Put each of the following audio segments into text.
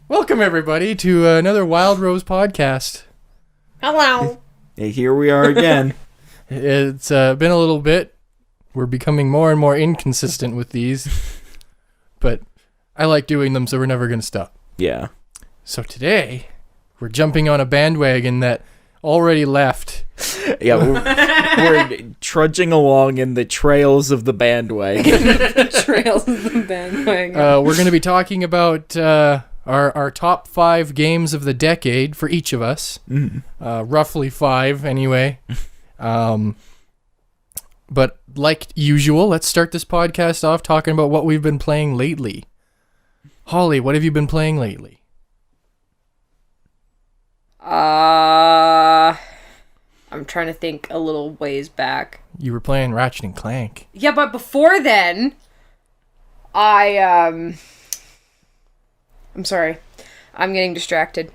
Welcome, everybody, to another Wildrose podcast. Hello. Hey, here we are again. It's been a little bit. We're becoming more and more inconsistent with these, but I like doing them, so we're never going to stop. Yeah. So today, we're jumping on a bandwagon that already left. Yeah, we're trudging along in the trails of the bandwagon. The trails of the bandwagon. We're going to be talking about our top 5 games of the decade for each of us. Roughly 5, anyway. But like usual, let's start this podcast off talking about what we've been playing lately. Holly, what have you been playing lately? I'm trying to think a little ways back. You were playing Ratchet and Clank. Yeah, but before then, I'm sorry. I'm getting distracted.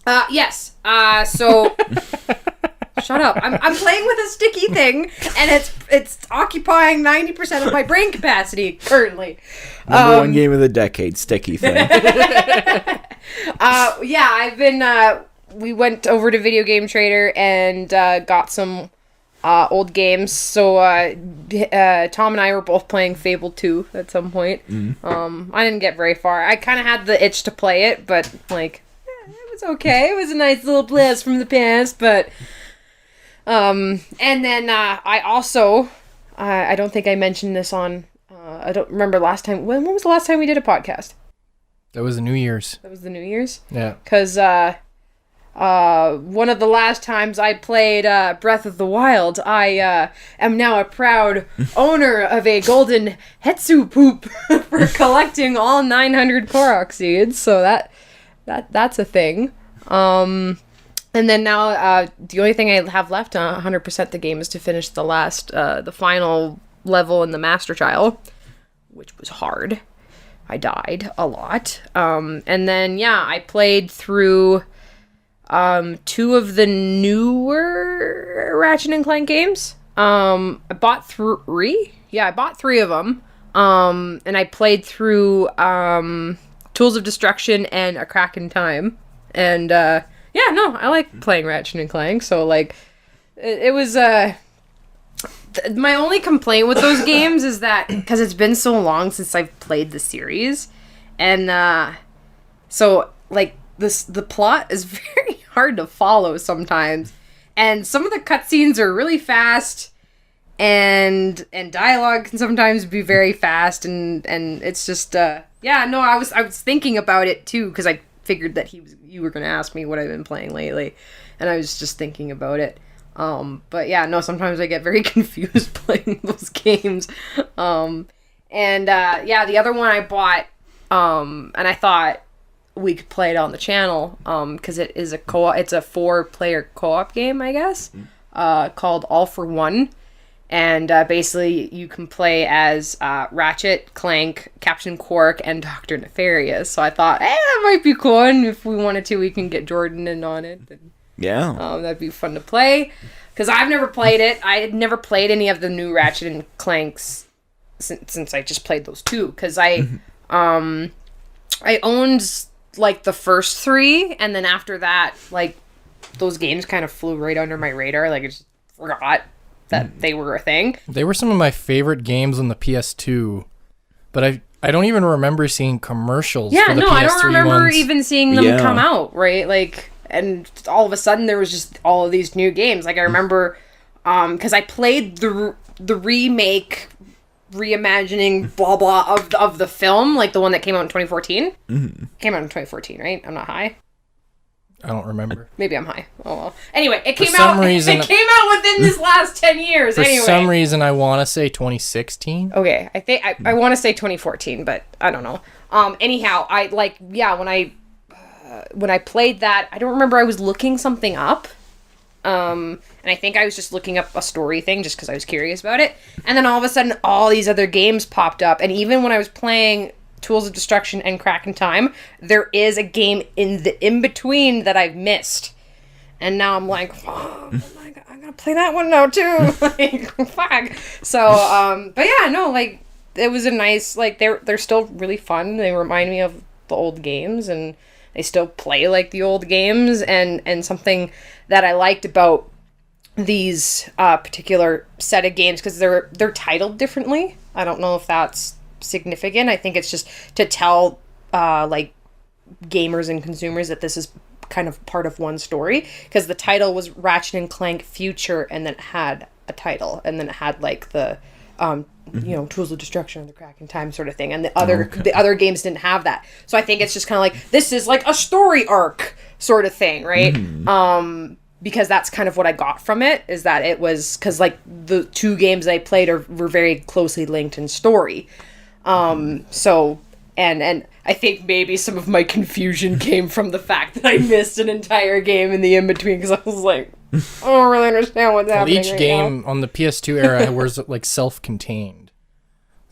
Yes. So shut up. I'm playing with a sticky thing, and it's occupying 90% of my brain capacity currently. Number one game of the decade, sticky thing. Yeah, I've been we went over to Video Game Trader and got some old games. So Tom and I were both playing Fable 2 at some point. I didn't get very far. I kind of had the itch to play it, but like it was okay. It was a nice little blast from the past, but and then I also I don't think I mentioned this on I don't remember last time. When was the last time we did a podcast? That was the New Year's. That was the New Year's? Yeah. Because one of the last times I played Breath of the Wild, I am now a proud owner of a golden Hetsu poop for collecting all 900 Korok seeds. So that's a thing. And then now the only thing I have left 100% the game is to finish the final level in the Master Trial, which was hard. I died a lot. And then I played through 2 of the newer Ratchet and Clank games. I bought 3. Yeah, I bought 3 of them. And I played through Tools of Destruction and A Crack in Time. And I like playing Ratchet and Clank. So like, it was my only complaint with those games is that because it's been so long since I've played the series, and so like the plot is very hard to follow sometimes, and some of the cutscenes are really fast, and dialogue can sometimes be very fast, and it's just I was thinking about it too because I figured that you were going to ask me what I've been playing lately, and I was just thinking about it. But yeah, no, sometimes I get very confused playing those games. The other one I bought, and I thought we could play it on the channel, because it is it's a 4-player co-op game, I guess, called All for One. And basically you can play as Ratchet, Clank, Captain Quark, and Dr. Nefarious. So I thought, that might be cool, and if we wanted to, we can get Jordan in on it. Yeah. That'd be fun to play. Because I've never played it. I had never played any of the new Ratchet and Clanks since I just played those 2. Because I owned like the first 3, and then after that, like those games kind of flew right under my radar. Like I just forgot that they were a thing. They were some of my favorite games on the PS2, but I don't even remember seeing commercials for the PS3 I don't remember ones. even seeing them come out, right? Like, and all of a sudden there was just all of these new games. Like I remember, because I played the remake, reimagining, blah blah of the film, like the one that came out in 2014. Came out in 2014, right? I'm not high. I don't remember. Maybe I'm high. Oh well. Anyway, it came out. It came out within this last 10 years. For some reason, I want to say 2016. Okay, I think I want to say 2014, but I don't know. Anyhow, when I played that, I don't remember. I was looking something up. And I think I was just looking up a story thing just because I was curious about it. And then all of a sudden, all these other games popped up. And even when I was playing Tools of Destruction and Crack in Time, there is a game in between that I've missed. And now I'm like, oh my God, I'm gonna play that one now too. Like, fuck. So, but yeah, no, like, it was a nice, like, they're still really fun. They remind me of the old games, and they still play like the old games. And something that I liked about these particular set of games, because they're titled differently. I don't know if that's significant. I think it's just to tell like gamers and consumers that this is kind of part of one story, because the title was Ratchet and Clank Future, and then it had a title, and then it had like the Tools of Destruction and the Crack in Time sort of thing, and the other games didn't have that. So I think it's just kind of like, this is like a story arc sort of thing, right? Because that's kind of what I got from it, is that it was, because like the two games I played were very closely linked in story. So and I think maybe some of my confusion came from the fact that I missed an entire game in the in-between, because I was like, I don't really understand what's happening each right game now. on the PS2 era was like self-contained.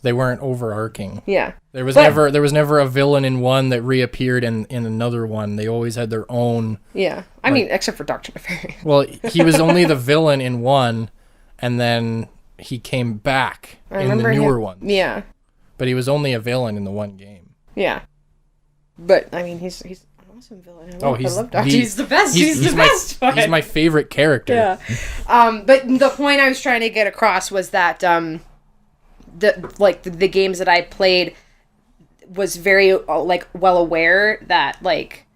They weren't overarching. Yeah. There was never a villain in one that reappeared in another one. They always had their own. Yeah. I mean, except for Dr. Nefarious. Well, he was only the villain in one, and then he came back in the newer ones. Yeah. But he was only a villain in the one game. Yeah. But I mean, he's an awesome villain. I love Dr. He's the best. He's the best. He's my favorite character. Yeah. But the point I was trying to get across was that the games that I played was very like well aware that like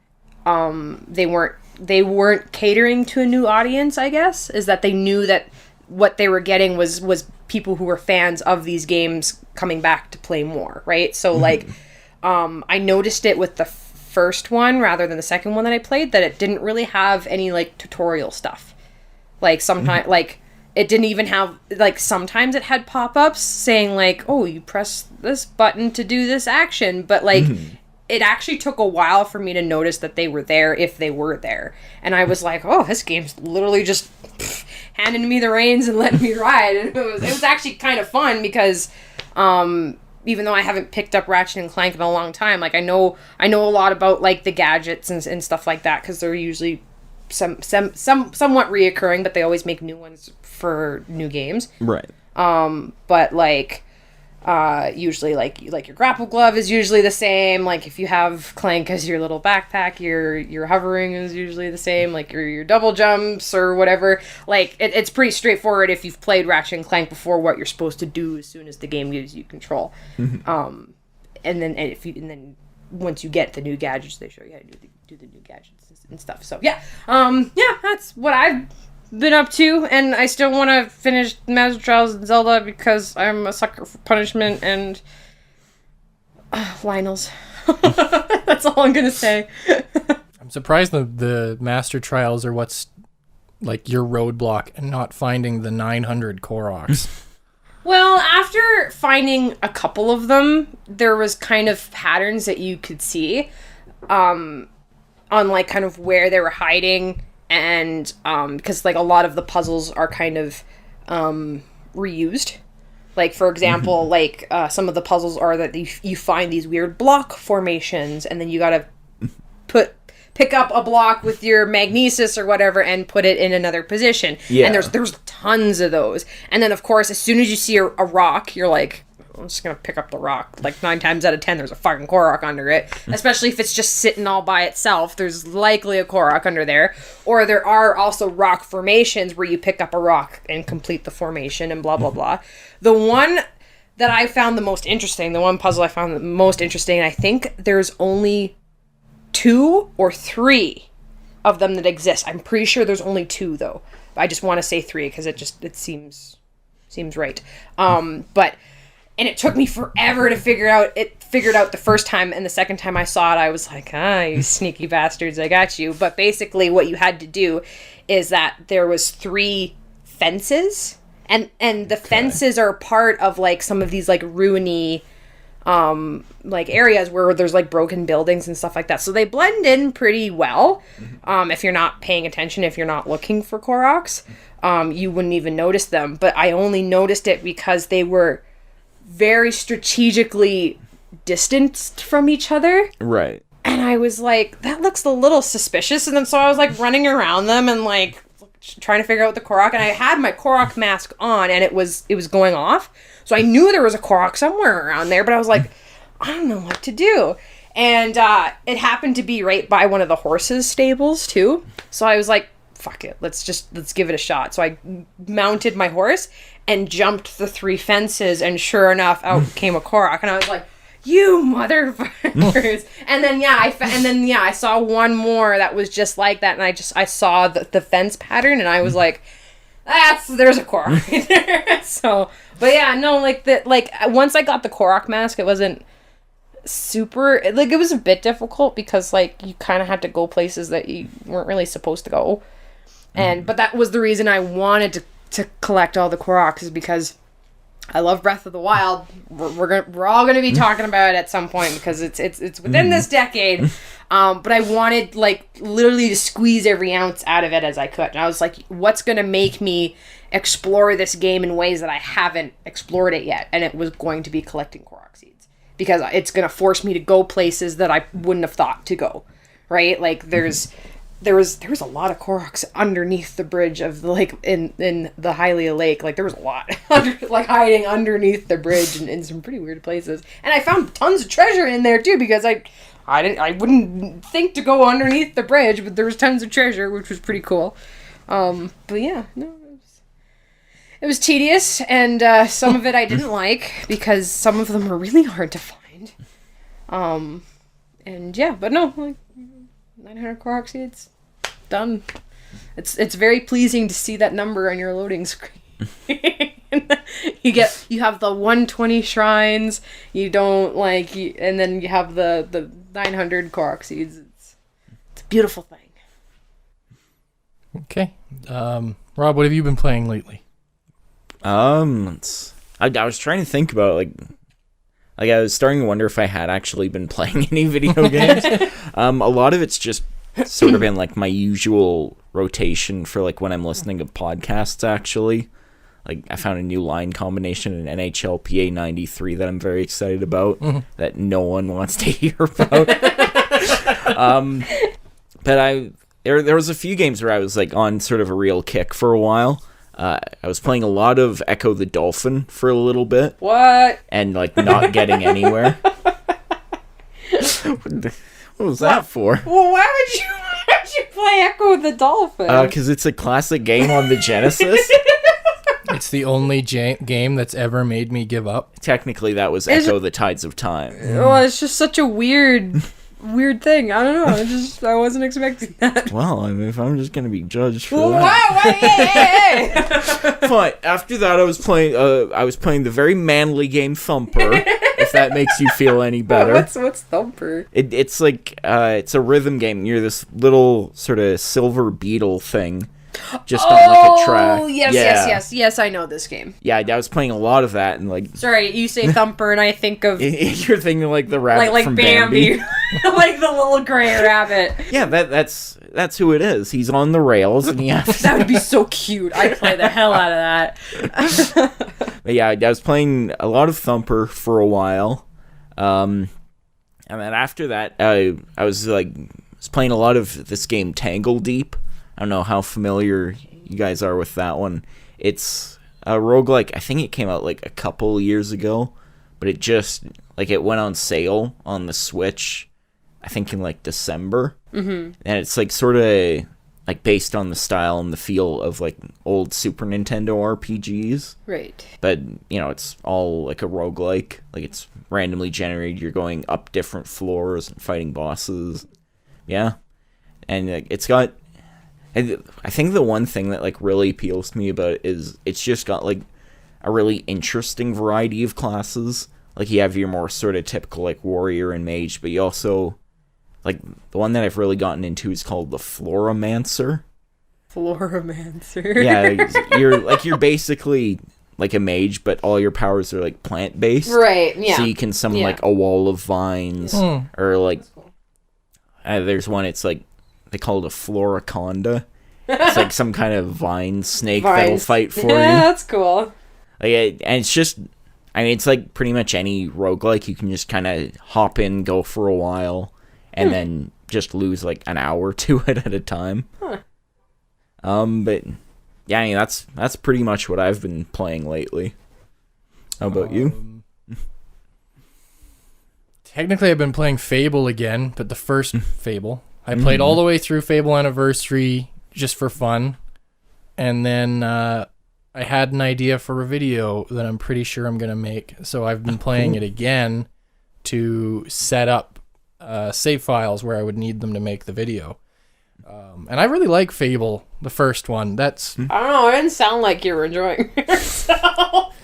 they weren't catering to a new audience, I guess, is that they knew that what they were getting was people who were fans of these games coming back to play more, right? So like I noticed it with the first one rather than the second one that I played, that it didn't really have any like tutorial stuff. Like sometimes like it didn't even have, like, sometimes it had pop-ups saying, like, oh, you press this button to do this action. But, like, it actually took a while for me to notice that they were there, if they were there. And I was like, oh, this game's literally just handing me the reins and letting me ride. And it was actually kind of fun because, even though I haven't picked up Ratchet and Clank in a long time, like, I know a lot about, like, the gadgets and stuff like that, because they're usually somewhat reoccurring, but they always make new ones for new games. Right. But like usually like your grapple glove is usually the same. Like if you have Clank as your little backpack, your hovering is usually the same. Like your double jumps or whatever. Like it's pretty straightforward if you've played Ratchet and Clank before, what you're supposed to do as soon as the game gives you control. And then once you get the new gadgets, they show you how to do the new gadgets and stuff. So yeah, that's what I've been up to, and I still want to finish Master Trials and Zelda because I'm a sucker for punishment and Lionel's. That's all I'm gonna say. I'm surprised the Master Trials are what's like your roadblock and not finding the 900 Koroks. Well, after finding a couple of them, there was kind of patterns that you could see on like kind of where they were hiding, and because like a lot of the puzzles are kind of reused. Like for example, like some of the puzzles are that you find these weird block formations, and then you gotta pick up a block with your magnesis or whatever and put it in another position. Yeah. And there's tons of those. And then of course, as soon as you see a rock, you're like, I'm just gonna pick up the rock. Like 9 times out of 10, there's a fucking Korok under it. Especially if it's just sitting all by itself. There's likely a Korok under there. Or there are also rock formations where you pick up a rock and complete the formation and blah, blah, blah. The one that I found the most interesting, the one puzzle I found the most interesting, I think there's only 2 or 3 of them that exist. I'm pretty sure there's only 2 though. I just want to say 3 because it seems right. And it took me forever to figure out. It figured out the first time, and the second time I saw it, I was like, you sneaky bastards, I got you. But basically what you had to do is that there was 3 fences, and the fences are part of like some of these like ruiny like areas where there's like broken buildings and stuff like that. So they blend in pretty well. If you're not paying attention, if you're not looking for Koroks, you wouldn't even notice them. But I only noticed it because they were very strategically distanced from each other. Right. And I was like, that looks a little suspicious. And then so I was like running around them and like trying to figure out the Korok. And I had my Korok mask on and it was going off. So I knew there was a Korok somewhere around there, but I was like, I don't know what to do. And it happened to be right by one of the horses' stables too. So I was like, fuck it, let's give it a shot. So I mounted my horse and jumped the 3 fences, and sure enough, out came a Korok, and I was like, you motherfuckers. And then I saw one more that was just like that, and I saw the fence pattern, and I was like, there's a Korok right there. So, but yeah, no, like once I got the Korok mask, it wasn't super, like, it was a bit difficult because like you kind of had to go places that you weren't really supposed to go, and but that was the reason I wanted to collect all the Koroks, is because I love Breath of the Wild. We're all gonna be talking about it at some point because it's within this decade. But I wanted like literally to squeeze every ounce out of it as I could, and I was like, what's gonna make me explore this game in ways that I haven't explored it yet? And it was going to be collecting Korok seeds, because it's gonna force me to go places that I wouldn't have thought to go. Right? Like there was a lot of Koroks underneath the bridge of the lake in the Hylia Lake. Like there was a lot hiding underneath the bridge in some pretty weird places. And I found tons of treasure in there too, because I wouldn't think to go underneath the bridge, but there was tons of treasure, which was pretty cool. But yeah, no, it was tedious, and some of it I didn't like because some of them were really hard to find. And yeah, but no, like 900 Korok seeds, done. It's very pleasing to see that number on your loading screen. you have the 120 shrines. You don't like, and then you have the 900 Korok seeds. It's a beautiful thing. Okay, Rob, what have you been playing lately? I was trying to think about like I was starting to wonder if I had actually been playing any video games. A lot of it's just sort of been like my usual rotation for like when I'm listening to podcasts, actually. Like I found a new line combination in NHL PA 93 that I'm very excited about, that no one wants to hear about. But there was a few games where I was like on sort of a real kick for a while. I was playing a lot of Echo the Dolphin for a little bit. What? And, like, not getting anywhere. What was that for? Well, why would you play Echo the Dolphin? Because it's a classic game on the Genesis. It's the only game that's ever made me give up. Technically, that was Echo the Tides of Time. Well, it's just such a weird thing. I don't know. I wasn't expecting that. Well, I mean, if I'm just gonna be judged for Well, that. Hey. Fine. After that, I was playing the very manly game Thumper. If that makes you feel any better. What's Thumper? It's like it's a rhythm game. You're this little sort of silver beetle thing. Just on like a track. Oh, yes, I know this game. Yeah, I was playing a lot of that, and like. Sorry, you say Thumper, and I think of. You're thinking like the rabbit like from Bambi, like the little gray rabbit. Yeah, that's who it is. He's on the rails, and That would be so cute. I'd play the hell out of that. But yeah, I was playing a lot of Thumper for a while, and then after that, I was playing a lot of this game Tangle Deep. I don't know how familiar you guys are with that one. It's a roguelike. I think it came out like a couple years ago, but it just it went on sale on the Switch, I think in like December. Mm-hmm. And it's like sort of like based on the style and the feel of like old Super Nintendo RPGs. Right. But, it's all like a roguelike. Like it's randomly generated. You're going up different floors and fighting bosses. Yeah. And it's got... And I think the one thing that like really appeals to me about it is it's just got like a really interesting variety of classes. Like you have your more sort of typical like warrior and mage, but you also like the one that I've really gotten into is called the Floromancer. Floromancer. Yeah, you're basically like a mage, but all your powers are like plant based. Right. Yeah. So you can summon like a wall of vines, or like there's one. It's like. They call it a Floriconda. It's like some kind of vine snake that'll fight for you. Yeah, that's cool. And it's just, I mean, it's like pretty much any roguelike. You can just kind of hop in, go for a while, and then just lose like an hour to it at a time. Huh. But yeah, I mean, that's pretty much what I've been playing lately. How about you? Technically, I've been playing Fable again, but the first Fable. I played all the way through Fable Anniversary just for fun. And then I had an idea for a video that I'm pretty sure I'm going to make. So I've been playing it again to set up save files where I would need them to make the video. And I really like Fable, the first one. That's... I don't know, it didn't sound like you were enjoying yourself.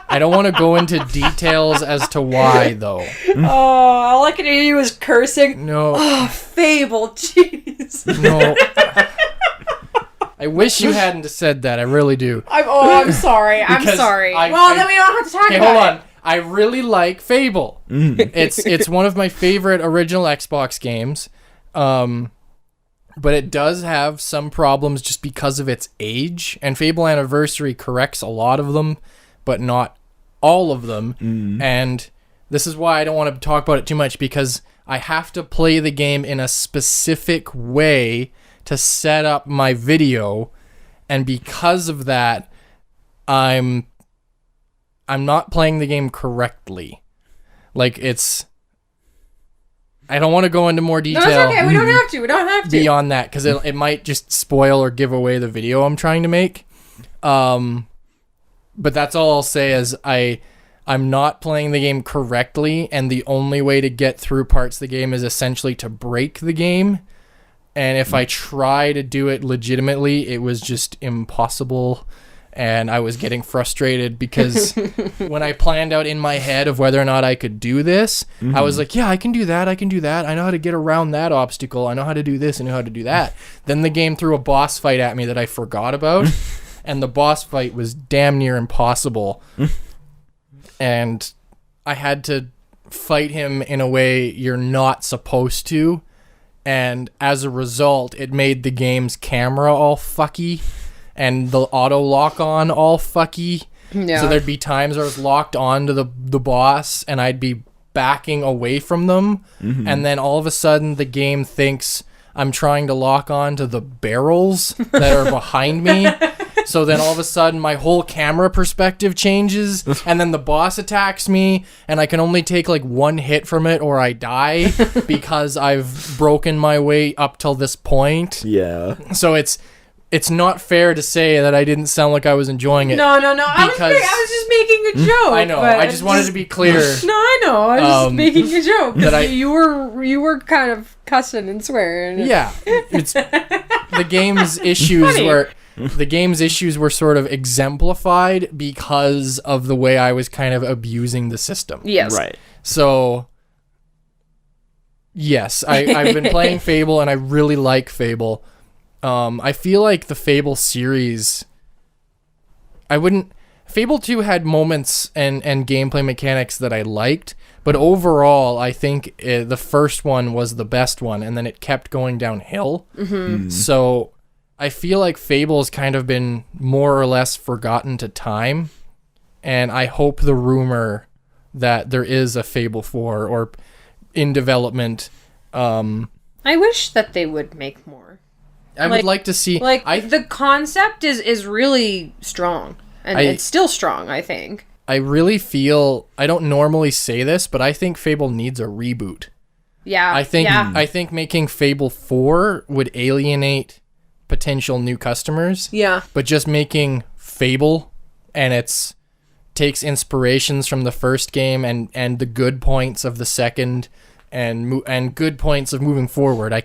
I don't want to go into details as to why, though. Oh, all I could hear you was cursing. No. Oh, Fable, jeez. No. I wish you hadn't said that. I really do. I'm sorry. I'm Because sorry. then we don't have to talk Okay, about hold on. it. I really like Fable. It's one of my favorite original Xbox games. But it does have some problems just because of its age. And Fable Anniversary corrects a lot of them, but not all of them. And this is why I don't want to talk about it too much, because I have to play the game in a specific way to set up my video. And because of that, I'm not playing the game correctly. Like, I don't want to go into more detail. No, it's okay. We don't have to. We don't have to. Beyond that, because it might just spoil or give away the video I'm trying to make. But that's all I'll say is I'm not playing the game correctly, and the only way to get through parts of the game is essentially to break the game. And if I try to do it legitimately, it was just impossible. And I was getting frustrated because when I planned out in my head of whether or not I could do this, I was like, yeah, I can do that. I can do that. I know how to get around that obstacle. I know how to do this. I know how to do that. Then the game threw a boss fight at me that I forgot about. And the boss fight was damn near impossible. And I had to fight him in a way you're not supposed to. And as a result, it made the game's camera all fucky. And the auto lock on all fucky. Yeah. So there'd be times where I was locked on to the boss and I'd be backing away from them. And then all of a sudden the game thinks I'm trying to lock on to the barrels that are behind me. So then all of a sudden my whole camera perspective changes and then the boss attacks me and I can only take like one hit from it or I die because I've broken my way up till this point. Yeah. So it's not fair to say that I didn't sound like I was enjoying it. No. I was just making a joke. I know. I just wanted to be clear. No, I know. I was just making a joke. That You were kind of cussing and swearing. Yeah, it's the game's issues were sort of exemplified because of the way I was kind of abusing the system. Yes. Right. So, yes, I've been playing Fable and I really like Fable. I feel like the Fable series, Fable 2 had moments and gameplay mechanics that I liked, but overall, I think the first one was the best one, and then it kept going downhill. So I feel like Fable's kind of been more or less forgotten to time, and I hope the rumor that there is a Fable 4 or in development. I wish that they would make more. I would like to see... the concept is really strong. And it's still strong, I think. I really feel... I don't normally say this, but I think Fable needs a reboot. Yeah. I think making Fable 4 would alienate potential new customers. Yeah. But just making Fable, and takes inspirations from the first game and the good points of the second... And good points of moving forward. I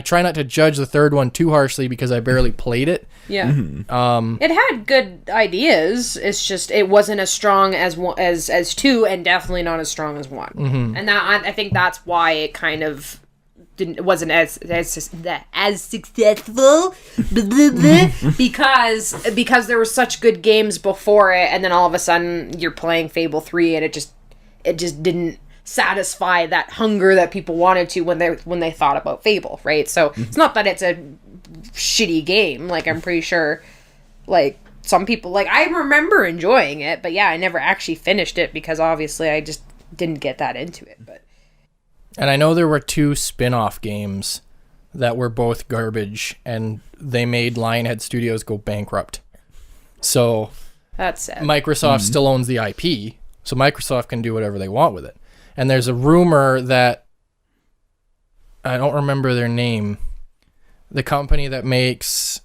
try not to judge the third one too harshly because I barely played it. Yeah. It had good ideas. It's just it wasn't as strong as 2, and definitely not as strong as 1. And that I think that's why it kind of wasn't as successful because there were such good games before it, and then all of a sudden you're playing Fable 3 and it just didn't satisfy that hunger that people wanted to when they thought about Fable, right? So it's not that it's a shitty game. Like, I'm pretty sure, like, some people, like, I remember enjoying it, but yeah, I never actually finished it because obviously I just didn't get that into it. But and I know there were 2 spin-off games that were both garbage, and they made Lionhead Studios go bankrupt. So that's sad. Microsoft still owns the IP, so Microsoft can do whatever they want with it. and there's a rumor that I don't remember their name. The company that makes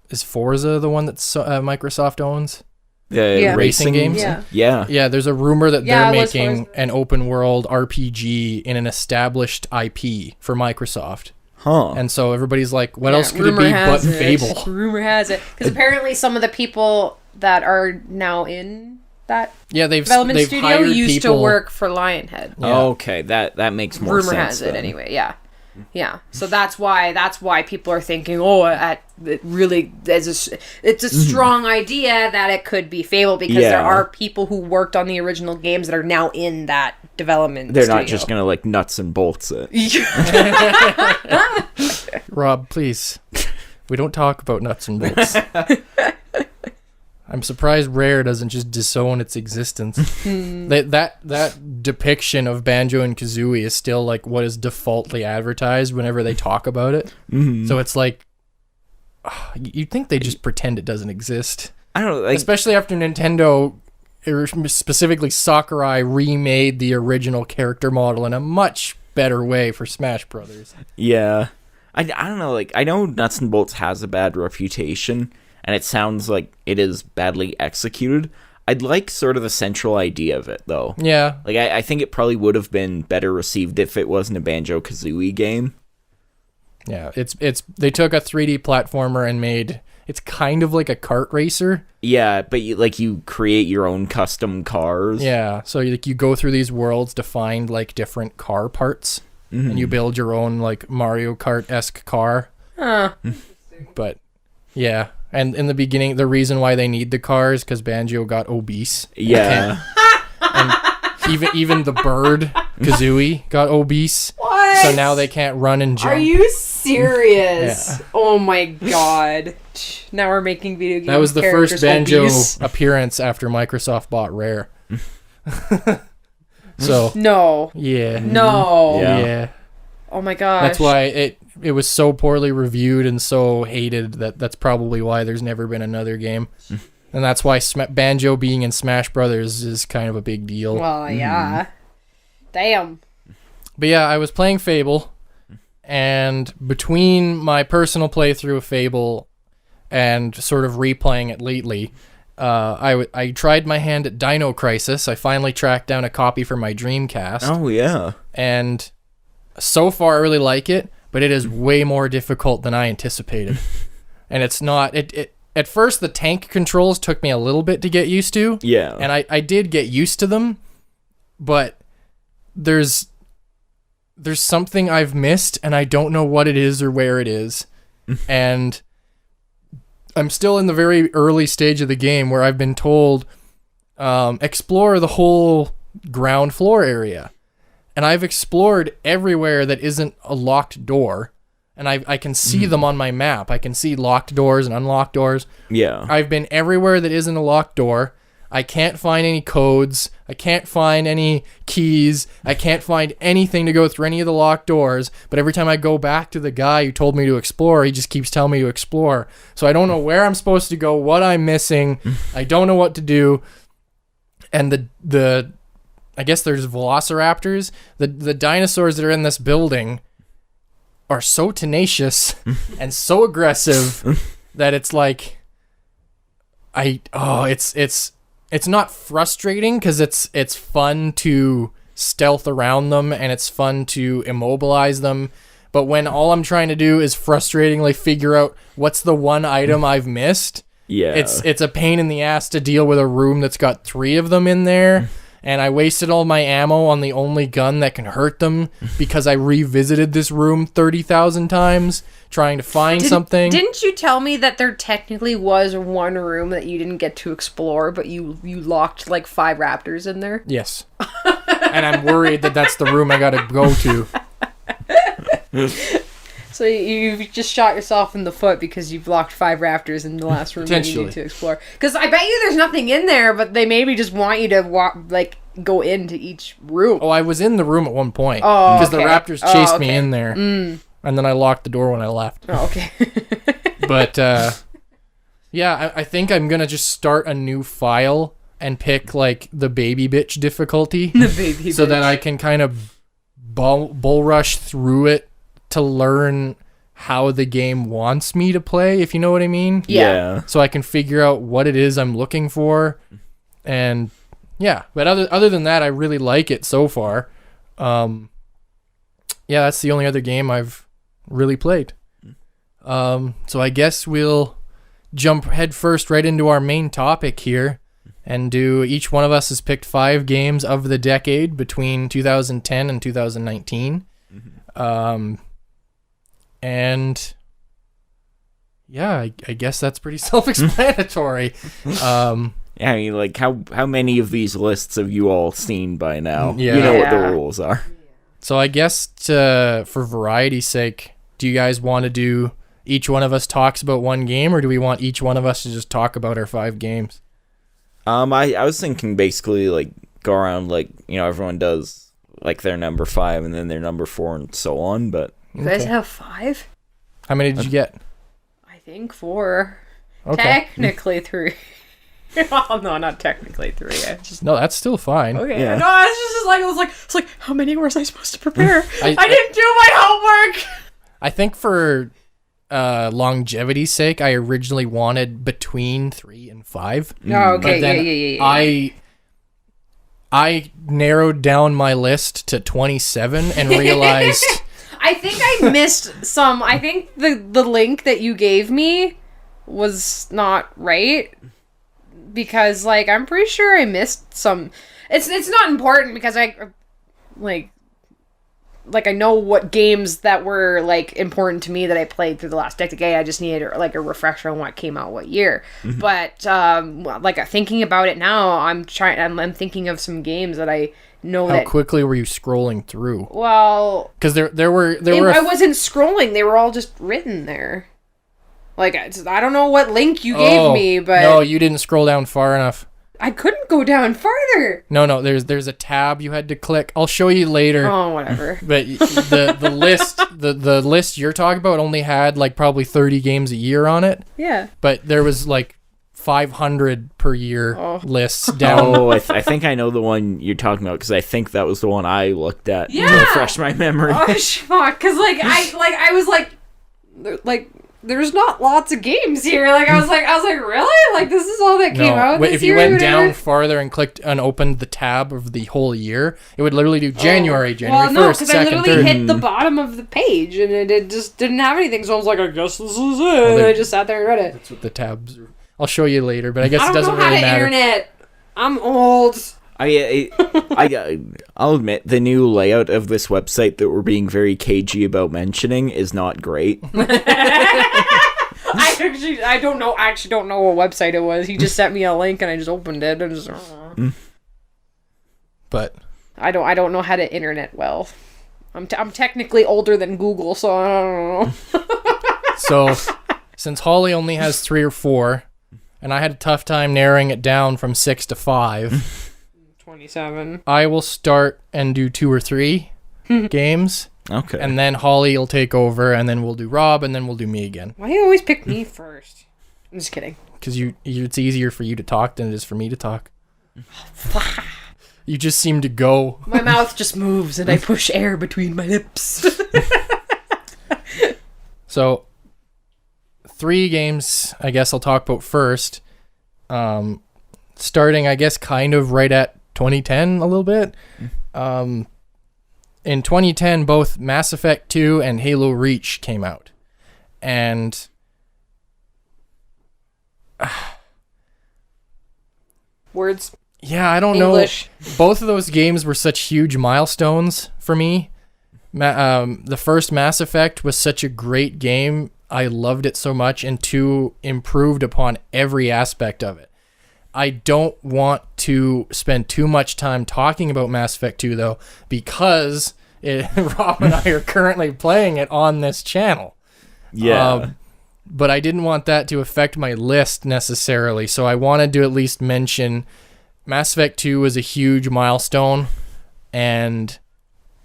is Forza the one that Microsoft owns? The racing games. Yeah. Yeah, there's a rumor that Yeah, they're it was making Forza. an open world RPG in an established IP for Microsoft. Huh. And so everybody's like, what Yeah, else could it rumor be has but it. Fable? Rumor has it. Because apparently some of the people that are now in that Yeah, they've development studio hired used to people- work for Lionhead. Yeah. Okay, that makes more sense. Rumor has it then. anyway. Yeah. So that's why people are thinking, oh, it really is it's a strong idea that it could be Fable because there are people who worked on the original games that are now in that development. They're studio. not just gonna like nuts and bolts it. Rob, please. We don't talk about nuts and bolts. I'm surprised Rare doesn't just disown its existence. That depiction of Banjo and Kazooie is still like what is defaultly advertised whenever they talk about it. Mm-hmm. So it's like you'd think they just pretend it doesn't exist. I don't know, like, Especially after Nintendo, specifically Sakurai, remade the original character model in a much better way for Smash Brothers. yeah. I don't know, like, I know Nuts and Bolts has a bad reputation, and it sounds like it is badly executed. I'd like sort of the central idea of it, though. Yeah. Like, I think it probably would have been better received if it wasn't a Banjo-Kazooie game. Yeah, it's they took a 3D platformer and made it's kind of like a kart racer. Yeah, but you create your own custom cars. Yeah, so you go through these worlds to find like different car parts, and you build your own like Mario Kart-esque car. Huh. But yeah, and in the beginning, the reason why they need the cars because Banjo got obese. Yeah. And even the bird Kazooie got obese. What? So now they can't run and jump. Are you serious? Yeah. Oh my god. Now we're making video games. That was the first Banjo obese. appearance after Microsoft bought Rare. So No. yeah. No. Yeah. Yeah. Oh my gosh. That's why it was so poorly reviewed and so hated that's probably why there's never been another game. And that's why Banjo being in Smash Brothers is kind of a big deal. Well, yeah. Damn. But yeah, I was playing Fable, and between my personal playthrough of Fable and sort of replaying it lately, I tried my hand at Dino Crisis. I finally tracked down a copy for my Dreamcast. Oh, yeah. And so far I really like it, but it is way more difficult than I anticipated. And it's not at first the tank controls took me a little bit to get used to. Yeah. And I did get used to them, but there's something I've missed and I don't know what it is or where it is. And I'm still in the very early stage of the game where I've been told explore the whole ground floor area. And I've explored everywhere that isn't a locked door. And I can see them on my map. I can see locked doors and unlocked doors. Yeah. I've been everywhere that isn't a locked door. I can't find any codes. I can't find any keys. I can't find anything to go through any of the locked doors. But every time I go back to the guy who told me to explore, he just keeps telling me to explore. So I don't know where I'm supposed to go, what I'm missing. I don't know what to do. And the I guess there's velociraptors. The dinosaurs that are in this building are so tenacious and so aggressive that it's like it's not frustrating because it's fun to stealth around them and it's fun to immobilize them, but when all I'm trying to do is frustratingly figure out what's the one item I've missed, Yeah. it's a pain in the ass to deal with a room that's got 3 of them in there. And I wasted all my ammo on the only gun that can hurt them because I revisited this room 30,000 times trying to find something. Didn't you tell me that there technically was one room that you didn't get to explore, but you locked like 5 raptors in there? Yes. And I'm worried that that's the room I gotta go to. So you've just shot yourself in the foot because you've locked 5 raptors in the last room that you Potentially. need to explore. Because I bet you there's nothing in there, but they maybe just want you to go into each room. Oh, I was in the room at one point. Oh, because the okay. raptors chased me Okay. in there. And then I locked the door when I left. Oh, okay. But, yeah, I think I'm gonna just start a new file and pick like the baby bitch difficulty The baby so bitch. that I can kind of bull rush through it to learn how the game wants me to play, if you know what I mean. Yeah. So I can figure out what it is I'm looking for. And yeah, but other than that, I really like it so far. Yeah, that's the only other game I've really played. So I guess we'll jump head first right into our main topic here and do each one of us has picked 5 games of the decade between 2010 and 2019. And yeah, I guess that's pretty self-explanatory. Yeah, I mean, like, how many of these lists have you all seen by now? Yeah. You know what the Yeah. rules are. So I guess for variety's sake, do you guys want to do each one of us talks about one game, or do we want each one of us to just talk about our 5 games? I was thinking basically, like, go around, like, you know, everyone does, like, their number 5 and then their number 4 and so on, but... You guys Okay. have 5? How many did you get? I think 4. Okay. Technically 3. Well, no, not technically 3. I just No, that's still fine. okay. Yeah. No, it's like, how many was I supposed to prepare? I- I didn't do my homework. I think for longevity's sake, I originally wanted between 3 and 5. Oh, okay, But then yeah. I narrowed down my list to 27 and realized I think I missed some. I think the link that you gave me was not right because like I'm pretty sure I missed some. It's not important because I like I know what games that were like important to me that I played through the last decade. I just needed like a refresher on what came out what year. But like thinking about it now, I'm thinking of some games that I know how that quickly were you scrolling through? well. Because there were I wasn't scrolling. They were all just written there. Like, I don't know what link you gave me, but no, you didn't scroll down far enough. I couldn't go down farther. No, there's a tab you had to click. I'll show you later. Oh, whatever. But the list the list you're talking about only had like probably 30 games a year on it, Yeah. but there was like 500 per year Oh. lists down. Oh, I think I know the one you're talking about, because I think that was the one I looked at to Yeah! refresh my memory. Oh, fuck. Because, I was like, there's not lots of games here. Like, I was like, really? Like, this is all that came out this if you year? went Whatever? down farther and clicked and opened the tab of the whole year, it would literally do January Well, no, 1st, because I 2nd, literally 3rd. hit the bottom of the page, and it just didn't have anything, so I was like, I guess this is it. And they- I just sat there and read it. That's what the tabs are. I'll show you later, but I guess I it don't doesn't know how really to matter. internet. I'm old. I'll admit, the new layout of this website that we're being very cagey about mentioning is not great. I don't know what website it was. He just sent me a link and I just opened it and just But I don't know how to internet well. I'm technically older than Google, so I don't know. so since Holly only has 3 or 4, and I had a tough time narrowing it down from 6 to 5, 27. I will start and do 2 or 3 games, Okay. and then Holly will take over, and then we'll do Rob, and then we'll do me again. Why do you always pick me first? I'm just kidding. Because it's easier for you to talk than it is for me to talk. You just seem to go. My mouth just moves and I push air between my lips. So, 3 games, I guess I'll talk about first. Starting, I guess, kind of right at 2010 a little bit. In 2010, both Mass Effect 2 and Halo Reach came out. And Words. yeah, I don't English. know. Both of those games were such huge milestones for me. The first Mass Effect was such a great game. I loved it so much, and 2 improved upon every aspect of it. I don't want to spend too much time talking about Mass Effect 2, though, because Rob and I are currently playing it on this channel. Yeah. But I didn't want that to affect my list necessarily, so I wanted to at least mention Mass Effect 2 was a huge milestone, and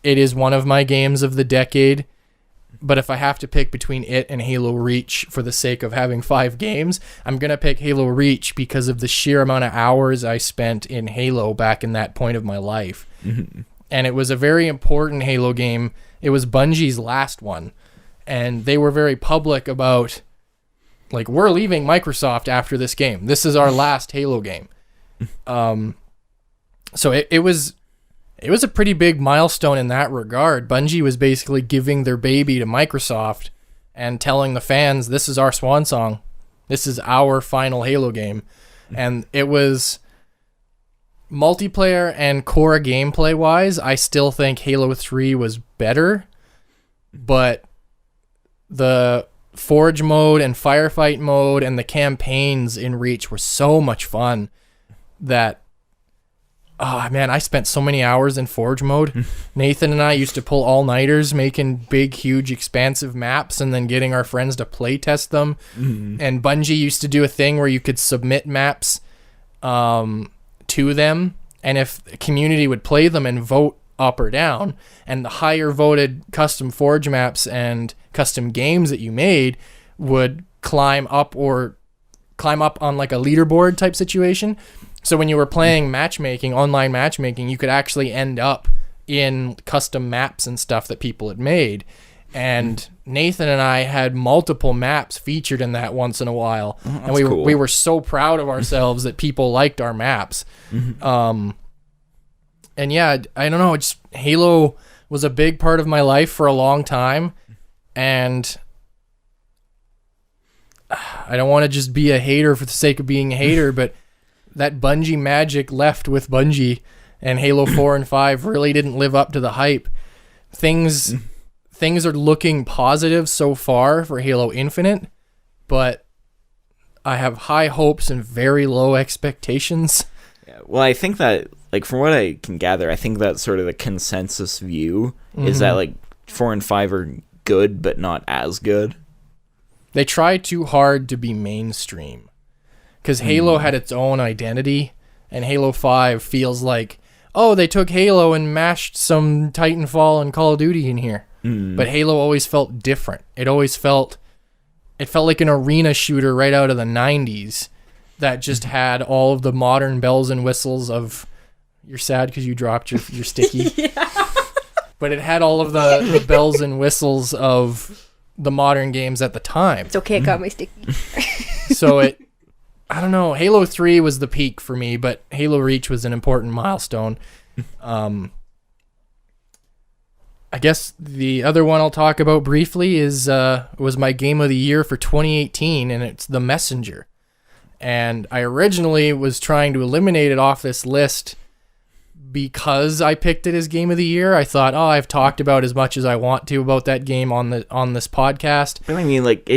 it is one of my games of the decade. But if I have to pick between it and Halo Reach for the sake of having 5 games, I'm going to pick Halo Reach because of the sheer amount of hours I spent in Halo back in that point of my life. And it was a very important Halo game. It was Bungie's last one. And they were very public about, like, we're leaving Microsoft after this game. This is our last Halo game. So it was a pretty big milestone in that regard. Bungie was basically giving their baby to Microsoft and telling the fans, this is our swan song. This is our final Halo game. And it was multiplayer and core gameplay wise, I still think Halo 3 was better, but the Forge mode and Firefight mode and the campaigns in Reach were so much fun that, oh man, I spent so many hours in Forge mode. Nathan and I used to pull all-nighters making big, huge, expansive maps and then getting our friends to play test them. And Bungie used to do a thing where you could submit maps to them, and if the community would play them and vote up or down, and the higher voted custom Forge maps and custom games that you made would climb up on like a leaderboard type situation. So when you were playing matchmaking, online matchmaking, you could actually end up in custom maps and stuff that people had made. And Nathan and I had multiple maps featured in that once in a while. And we were so proud of ourselves that people liked our maps. And yeah, I don't know, just Halo was a big part of my life for a long time. And I don't want to just be a hater for the sake of being a hater, but that Bungie magic left with Bungie, and Halo 4 and 5 really didn't live up to the hype. Things are looking positive so far for Halo Infinite, but I have high hopes and very low expectations. Yeah, well, I think that, like, from what I can gather, I think that sort of the consensus view is that, like, 4 and 5 are good, but not as good. They try too hard to be mainstream. Because Halo had its own identity, and Halo 5 feels like, oh, they took Halo and mashed some Titanfall and Call of Duty in here. But Halo always felt different. It felt like an arena shooter right out of the 90s that just had all of the modern bells and whistles of... You're sad because you dropped your sticky. Yeah. But it had all of the bells and whistles of the modern games at the time. It's okay, I got my sticky. So I don't know, Halo 3 was the peak for me, but Halo Reach was an important milestone. I guess the other one I'll talk about briefly was my game of the year for 2018, and it's The Messenger. And I originally was trying to eliminate it off this list because I picked it as game of the year. I thought, oh, I've talked about as much as I want to about that game on this podcast. But I mean, like,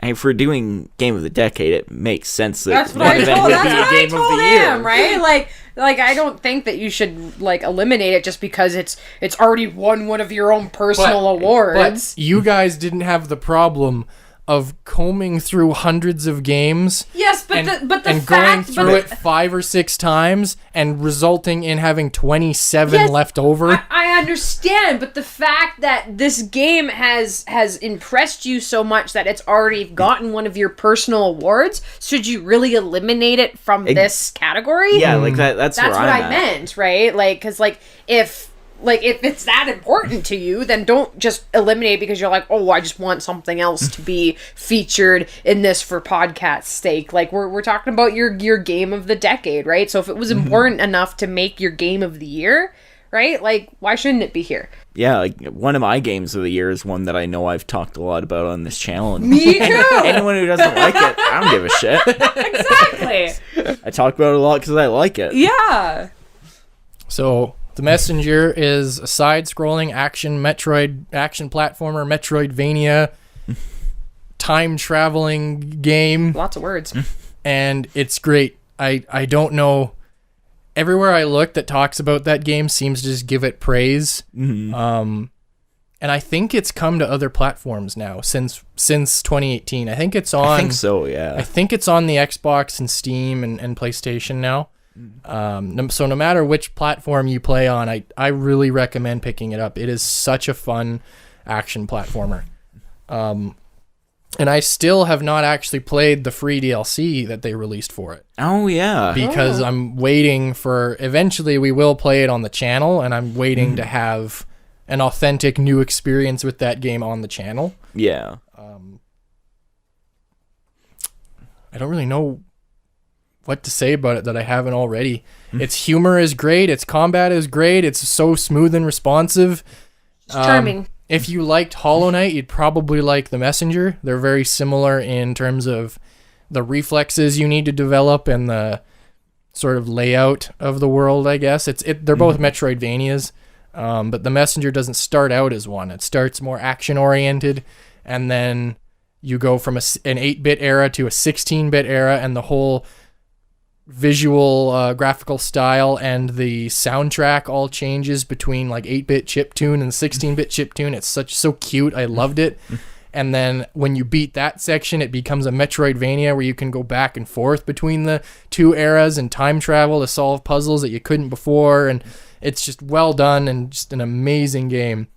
if we're doing game of the decade, it makes sense that That's what one I event told, would that's be what a game I told of the year. him, right? Like I don't think that you should like eliminate it just because it's already won one of your own personal awards. But you guys didn't have the problem of combing through hundreds of games. Yes, but and going through it 5 or 6 times and resulting in having 27 Yes, left over. I understand, but the fact that this game has impressed you so much that it's already gotten one of your personal awards, should you really eliminate it from this category? Yeah, like that's where what I'm I at. meant, right? Like, because if it's that important to you, then don't just eliminate because you're like, oh, I just want something else to be featured in this for podcast sake. Like, we're talking about your game of the decade, right? So if it was important enough to make your game of the year, right? Like, why shouldn't it be here? Yeah, like, one of my games of the year is one that I know I've talked a lot about on this channel. And Me too! anyone who doesn't like it, I don't give a shit. Exactly! I talk about it a lot because I like it. Yeah! So, The Messenger is a side-scrolling action platformer, Metroidvania, time-traveling game. Lots of words. And it's great. I don't know... Everywhere I look that talks about that game seems to just give it praise. And I think it's come to other platforms now since 2018. I think it's on... I think so, yeah. I think it's on the Xbox and Steam and PlayStation now. So no matter which platform you play on, I really recommend picking it up. It is such a fun action platformer. And I still have not actually played the free DLC that they released for it. Oh, yeah. Because I'm waiting for... Eventually, we will play it on the channel, and I'm waiting to have an authentic new experience with that game on the channel. Yeah. I don't really know what to say about it that I haven't already. Its humor is great. Its combat is great. It's so smooth and responsive. It's charming. If you liked Hollow Knight, you'd probably like The Messenger. They're very similar in terms of the reflexes you need to develop and the sort of layout of the world, I guess. They're both Metroidvanias, but The Messenger doesn't start out as one. It starts more action-oriented, and then you go from an 8-bit era to a 16-bit era, and the whole visual graphical style and the soundtrack all changes between like 8-bit chiptune and 16-bit chiptune. It's so cute. I loved it. And then when you beat that section, it becomes a Metroidvania where you can go back and forth between the two eras and time travel to solve puzzles that you couldn't before. And it's just well done and just an amazing game.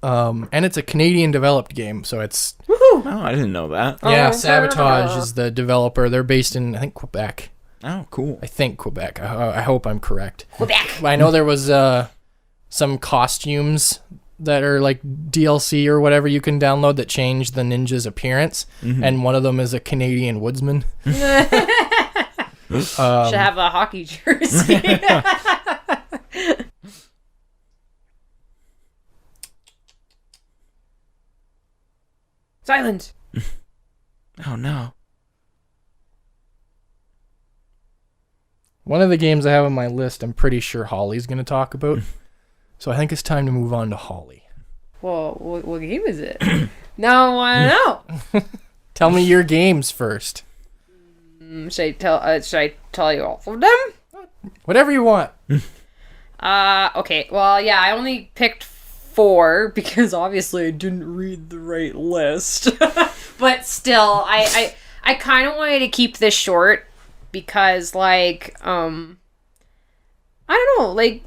And it's a Canadian developed game, so it's... Oh, I didn't know that. Yeah, Sabotage is the developer. They're based in, I think, Quebec. Oh, cool. I think Quebec. I hope I'm correct. Quebec. I know there was some costumes that are like DLC or whatever you can download that change the ninja's appearance, and one of them is a Canadian woodsman. Should have a hockey jersey. Silence. Oh, no. One of the games I have on my list, I'm pretty sure Holly's going to talk about. So I think it's time to move on to Holly. Well, what game is it? Now I want to know. Tell me your games first. Should I tell you all of them? Whatever you want. Okay. Well, yeah, I only picked 4 because obviously I didn't read the right list. But still, I kind of wanted to keep this short because, like, I don't know, like,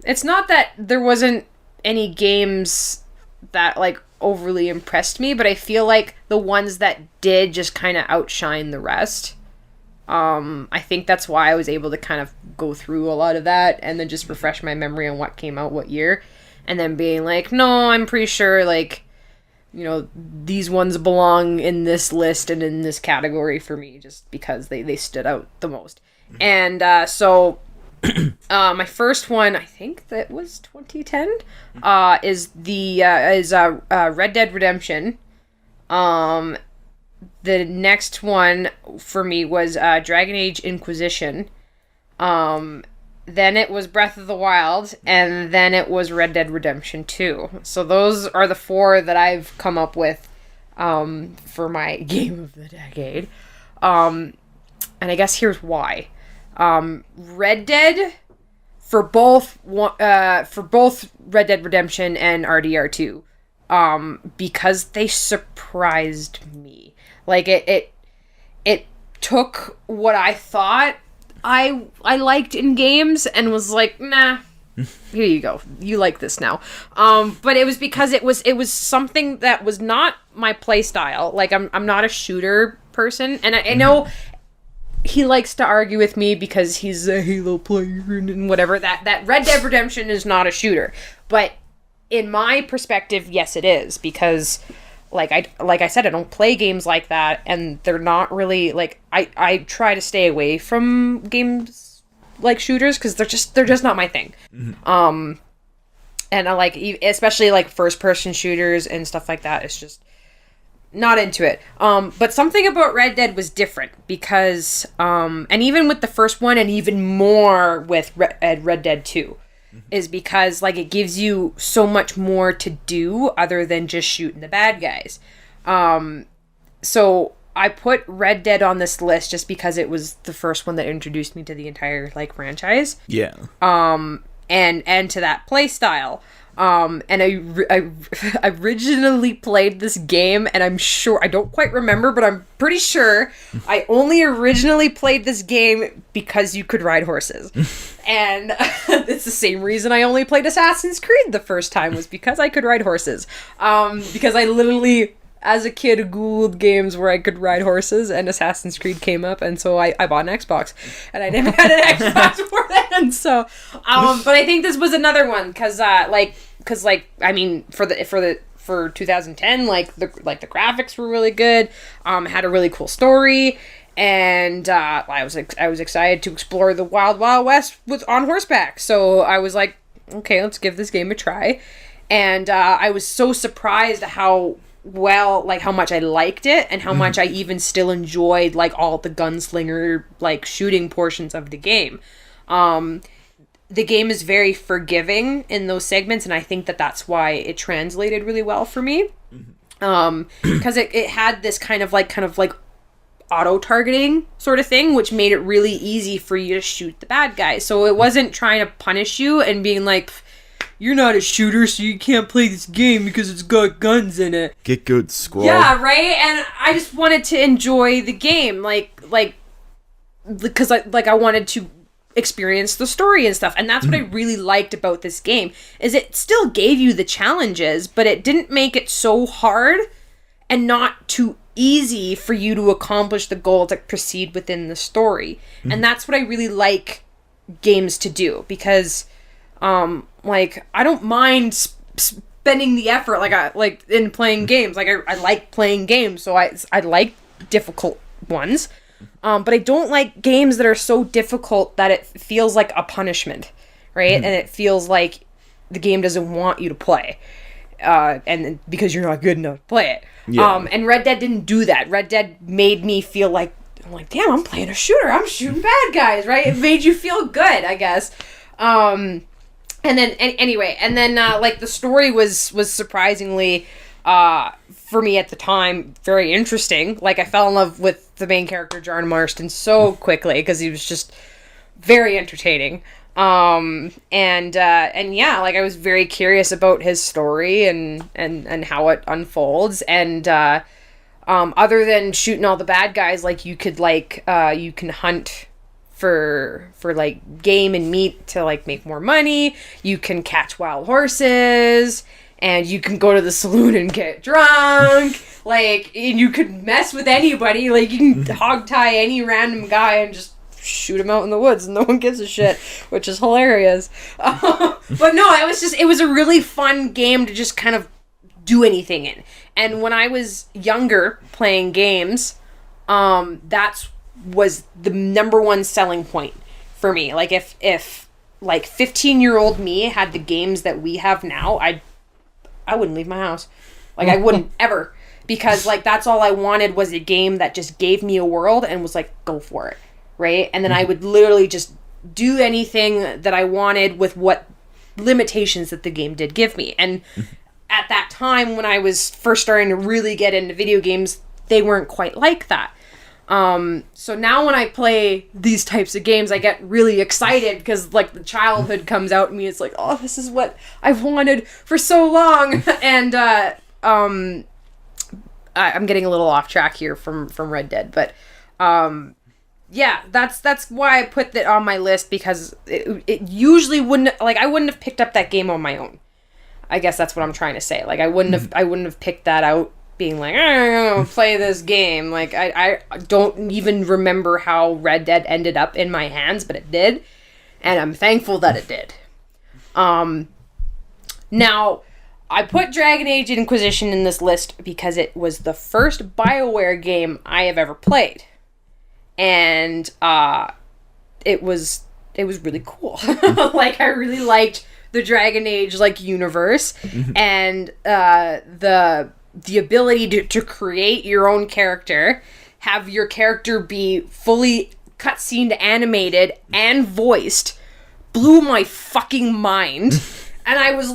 it's not that there wasn't any games that, like, overly impressed me, but I feel like the ones that did just kind of outshine the rest. I think that's why I was able to kind of go through a lot of that and then just refresh my memory on what came out what year. And then being like, no, I'm pretty sure, like, you know, these ones belong in this list and in this category for me just because they stood out the most. And so my first one, I think that was 2010, is Red Dead Redemption. The next one for me was Dragon Age Inquisition. Then it was Breath of the Wild, and then it was Red Dead Redemption 2. So those are the 4 that I've come up with for my game of the decade. And I guess here's why. Red Dead for both Red Dead Redemption and RDR2, because they surprised me. Like it took what I thought I liked in games and was like, nah, here you go. You like this now. But it was because it was something that was not my play style. Like I'm not a shooter person, and I know he likes to argue with me because he's a Halo player and whatever. That Red Dead Redemption is not a shooter, but in my perspective, yes, it is, because like I said, I don't play games like that, and they're not really like I try to stay away from games like shooters because they're just not my thing. Mm-hmm. And I like, especially like first person shooters and stuff like that. It's just not into it. But something about Red Dead was different because and even with the first one and even more with Red Dead 2. Is because, like, it gives you so much more to do other than just shooting the bad guys. So I put Red Dead on this list just because it was the first one that introduced me to the entire, like, franchise. Yeah. And to that play style. And I originally played this game, and I'm sure, I don't quite remember, but I'm pretty sure I only originally played this game because you could ride horses. And it's the same reason I only played Assassin's Creed the first time, was because I could ride horses. Because I literally, as a kid, Googled games where I could ride horses, and Assassin's Creed came up, and so I bought an Xbox. And I never had an Xbox before then, so... but I think this was another one, because I mean, for 2010, the graphics were really good, had a really cool story, and I was excited to explore the Wild Wild West on horseback. So I was like, okay, let's give this game a try. And I was so surprised at how much I liked it, and how much I even still enjoyed all the gunslinger shooting portions of the game. The game is very forgiving in those segments, and I think that's why it translated really well for me. Because it had this kind of auto-targeting sort of thing, which made it really easy for you to shoot the bad guys. So it wasn't trying to punish you and being like, you're not a shooter, so you can't play this game because it's got guns in it. Get good, squad. Yeah, right? And I just wanted to enjoy the game, because I wanted to experience the story and stuff. And that's what I really liked about this game, is it still gave you the challenges, but it didn't make it so hard and not too easy for you to accomplish the goal to proceed within the story. And that's what I really like games to do, because I don't mind spending the effort in playing games. I like playing games, so I like difficult ones. But I don't like games that are so difficult that it feels like a punishment, right? And it feels like the game doesn't want you to play, and because you're not good enough to play it. Yeah. And Red Dead didn't do that. Red Dead made me feel like, damn, I'm playing a shooter. I'm shooting bad guys, right? It made you feel good, I guess. And then the story was surprisingly, for me at the time, very interesting. I fell in love with the main character, John Marston, so quickly, because he was just very entertaining. I was very curious about his story and how it unfolds. And other than shooting all the bad guys, you can hunt for game and meat to make more money. You can catch wild horses, and you can go to the saloon and get drunk. And you could mess with anybody. You can hog tie any random guy and just shoot him out in the woods, and no one gives a shit, which is hilarious. But no, it was a really fun game to just kind of do anything in. And when I was younger playing games, that's was the number one selling point for me. If 15-year-old me had the games that we have now, I wouldn't leave my house. I wouldn't ever, because that's all I wanted, was a game that just gave me a world and was go for it, right? And then I would literally just do anything that I wanted with what limitations that the game did give me. And at that time, when I was first starting to really get into video games, they weren't quite like that. So now when I play these types of games, I get really excited, because the childhood comes out in me. It's oh, this is what I've wanted for so long. And I'm getting a little off track here from Red Dead, but yeah, that's why I put that on my list, because it usually wouldn't, I wouldn't have picked up that game on my own. I guess that's what I'm trying to say. I wouldn't have picked that out, being I'm gonna play this game. I don't even remember how Red Dead ended up in my hands, but it did, and I'm thankful that it did. Now, I put Dragon Age Inquisition in this list because it was the first BioWare game I have ever played, and it was really cool. I really liked the Dragon Age universe, and the ability to create your own character, have your character be fully cutscene animated and voiced, blew my fucking mind. And I was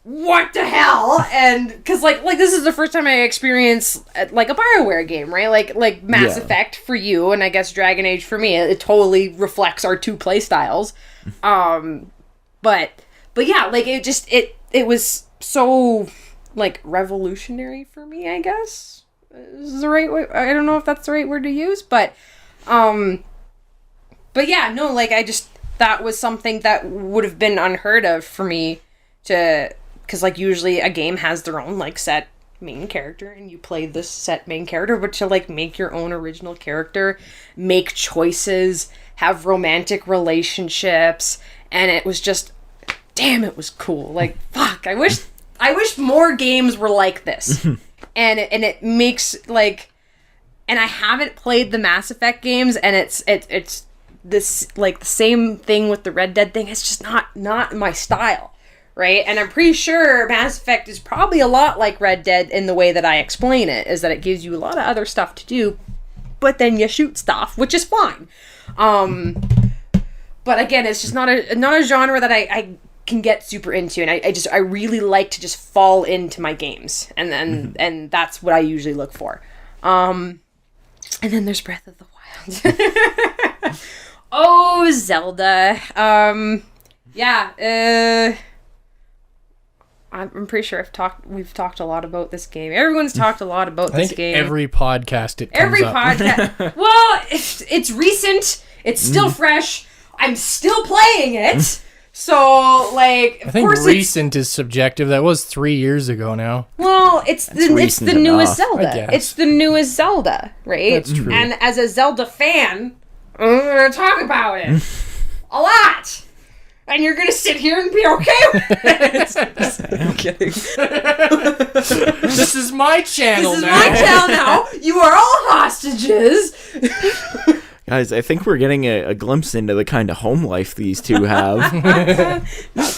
what the hell? And because this is the first time I experienced a BioWare game, right? Like Mass Effect for you, and I guess Dragon Age for me. It totally reflects our two play styles. But yeah, it was so like revolutionary for me, I guess. Is the right way? I don't know if that's the right word to use, but yeah, no, like that was something that would have been unheard of for me because like usually a game has their own like set main character and you play this set main character, but to like make your own original character, make choices, have romantic relationships, and it was just, damn, it was cool. Like, fuck, I wish more games were like this. and it makes like, and I haven't played the Mass Effect games, and it's this like the same thing with the Red Dead thing. It's just not my style. Right? And I'm pretty sure Mass Effect is probably a lot like Red Dead in the way that I explain it, is that it gives you a lot of other stuff to do, but then you shoot stuff, which is fine. But again, it's just not a genre that I can get super into, and I really like to just fall into my games, and then and that's what I usually look for. And then there's Breath of the Wild. Oh, Zelda. Yeah. I'm pretty sure we've talked a lot about this game. Everyone's talked a lot about this game. Every podcast it comes up. Podcast. Well, it's recent. It's still fresh. I'm still playing it. So, like, I think recent is subjective. That was 3 years ago now. Well, it's the newest Zelda. It's the newest Zelda, right? That's true. And as a Zelda fan, I'm gonna talk about it a lot. And you're gonna sit here and be okay with it. I'm kidding. This is my channel now. This is my channel now. You are all hostages. Guys, I think we're getting a glimpse into the kind of home life these two have.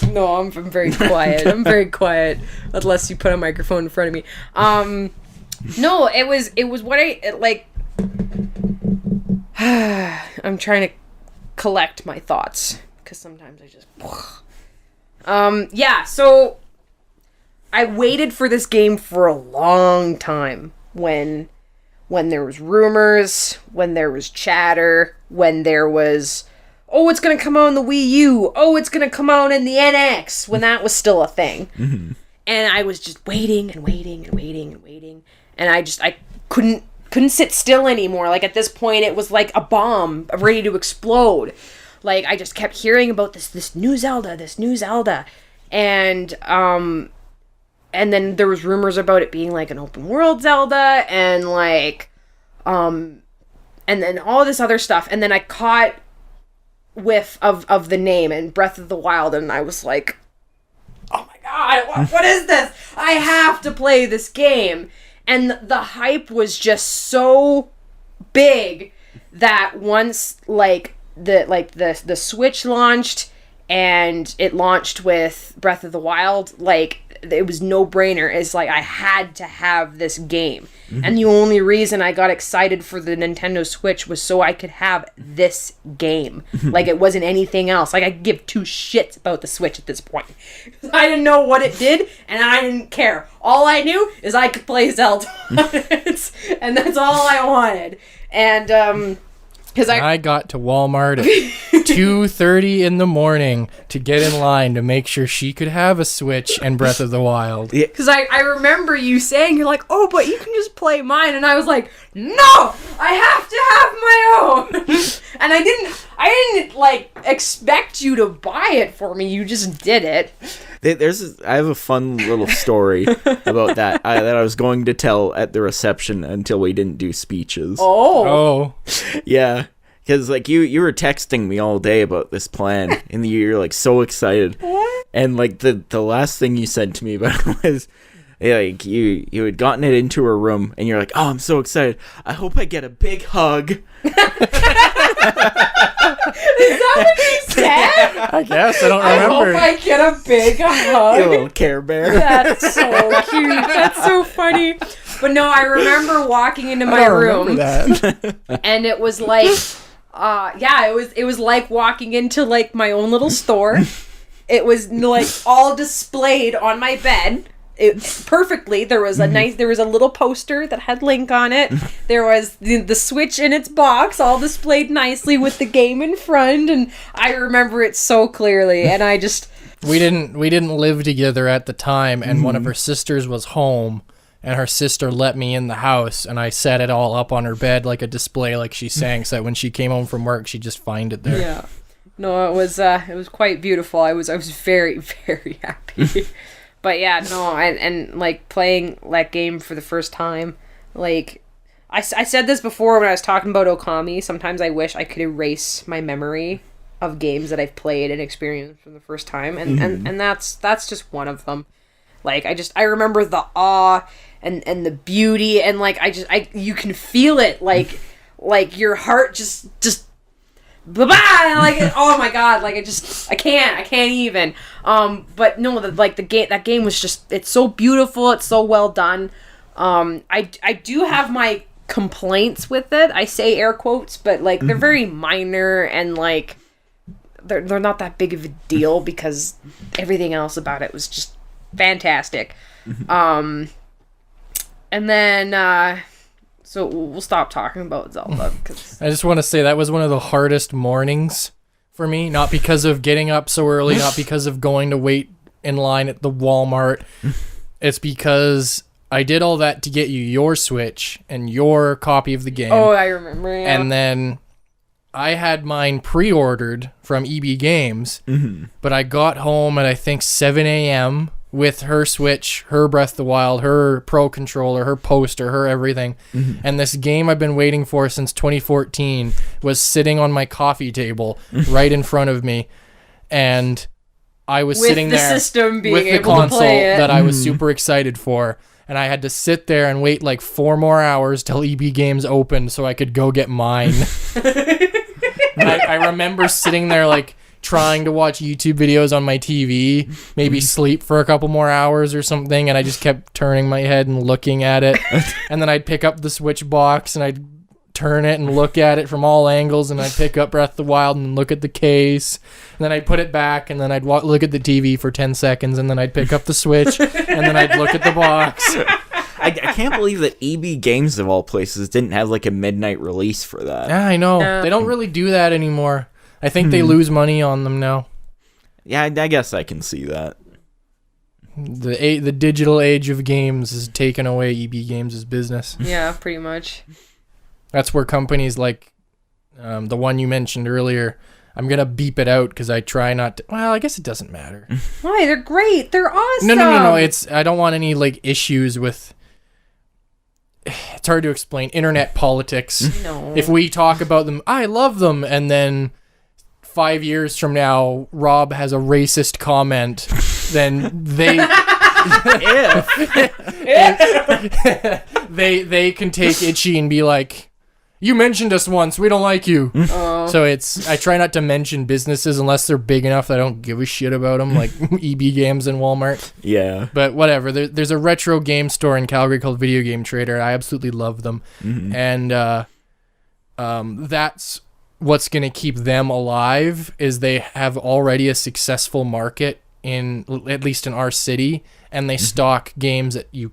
No, I'm very quiet. I'm very quiet. Unless you put a microphone in front of me. No, it was what I like. I'm trying to collect my thoughts. Because sometimes I just... yeah, so I waited for this game for a long time when there was rumors, when there was chatter, when there was, oh, it's going to come out on the Wii U, oh, it's going to come out in the NX, when that was still a thing. Mm-hmm. And I was just waiting and waiting and waiting and waiting, and I couldn't sit still anymore. Like, at this point, it was like a bomb ready to explode. Like, I just kept hearing about this new Zelda, and then there was rumors about it being, like, an open world Zelda, and, like, and then all this other stuff, and then I caught whiff of the name, and Breath of the Wild, and I was like, oh my god, what is this? I have to play this game, and the hype was just so big that once, like, the Switch launched, and it launched with Breath of the Wild, like, it was no brainer. It's like I had to have this game. Mm-hmm. And the only reason I got excited for the Nintendo Switch was so I could have this game. Like, it wasn't anything else. Like, I could give two shits about the Switch at this point. I didn't know what it did, and I didn't care. All I knew is I could play Zelda. And that's all I wanted. And, because I got to Walmart at 2:30 in the morning to get in line to make sure she could have a Switch and Breath of the Wild. Because I remember you saying, you're like, oh, but you can just play mine. And I was like, no, I have to have my own. And I didn't like expect you to buy it for me. You just did it. I have a fun little story about that that I was going to tell at the reception until we didn't do speeches. Oh. Yeah. Because, like, you were texting me all day about this plan, and you were, like, so excited. What? And, like, the last thing you said to me about it was, like, you had gotten it into her room, and you're like, oh, I'm so excited. I hope I get a big hug. Is that what you said? I guess. I don't remember. I hope I get a big hug. You little Care Bear. That's so cute. That's so funny. But no, I remember walking into my room. That. And it was like, it was like walking into, like, my own little store. It was, like, all displayed on my bed. Perfectly. There was a little poster that had Link on it. There was the Switch in its box, all displayed nicely with the game in front, and I remember it so clearly, and I just we didn't live together at the time, and one of her sisters was home, and her sister let me in the house, and I set it all up on her bed like a display, like she sang, so that when she came home from work, she'd just find it there. Yeah. No, it was quite beautiful. I was very, very happy. But yeah, no, and like playing that game for the first time, like I said this before when I was talking about Okami. Sometimes I wish I could erase my memory of games that I've played and experienced for the first time, and that's just one of them. Like I remember the awe and the beauty, and like you can feel it, like your heart just bye-bye, like oh my god, like I can't even. But no, that game was just, it's so beautiful, it's so well done. I do have my complaints with it. I say air quotes, but like they're very minor, and like they're not that big of a deal because everything else about it was just fantastic. And then so we'll stop talking about Zelda because I just want to say that was one of the hardest mornings for me, not because of getting up so early, not because of going to wait in line at the Walmart. It's because I did all that to get you your Switch and your copy of the game. Oh, I remember, yeah. And then I had mine pre-ordered from EB Games, but I got home at I think 7 a.m. with her Switch, her Breath of the Wild, her Pro Controller, her poster, her everything. And this game I've been waiting for since 2014 was sitting on my coffee table right in front of me. And I was sitting there system being with the able console to play it. that I was super excited for. And I had to sit there and wait like 4 more hours till EB Games opened so I could go get mine. I remember sitting there like trying to watch YouTube videos on my TV, maybe sleep for a couple more hours or something, and I just kept turning my head and looking at it. And then I'd pick up the Switch box and I'd turn it and look at it from all angles, and I'd pick up Breath of the Wild and look at the case, and then I'd put it back, and then I'd look at the TV for 10 seconds, and then I'd pick up the Switch, and then I'd look at the box. I can't believe that EB Games, of all places, didn't have like a midnight release for that. Yeah, I know. They don't really do that anymore. I think they lose money on them now. Yeah, I guess I can see that. The digital age of games has taken away EB Games' business. Yeah, pretty much. That's where companies like the one you mentioned earlier, I'm going to beep it out because I try not to. Well, I guess it doesn't matter. Why? They're great. They're awesome. No. I don't want any like issues with. It's hard to explain. Internet politics. No. If we talk about them, I love them, and then 5 years from now, Rob has a racist comment, then they they can take Itchy and be like, you mentioned us once, we don't like you. So I try not to mention businesses unless they're big enough that I don't give a shit about them, like EB Games and Walmart. Yeah. But whatever. There's a retro game store in Calgary called Video Game Trader. I absolutely love them. And that's what's going to keep them alive, is they have already a successful market at least in our city, and they stock games that you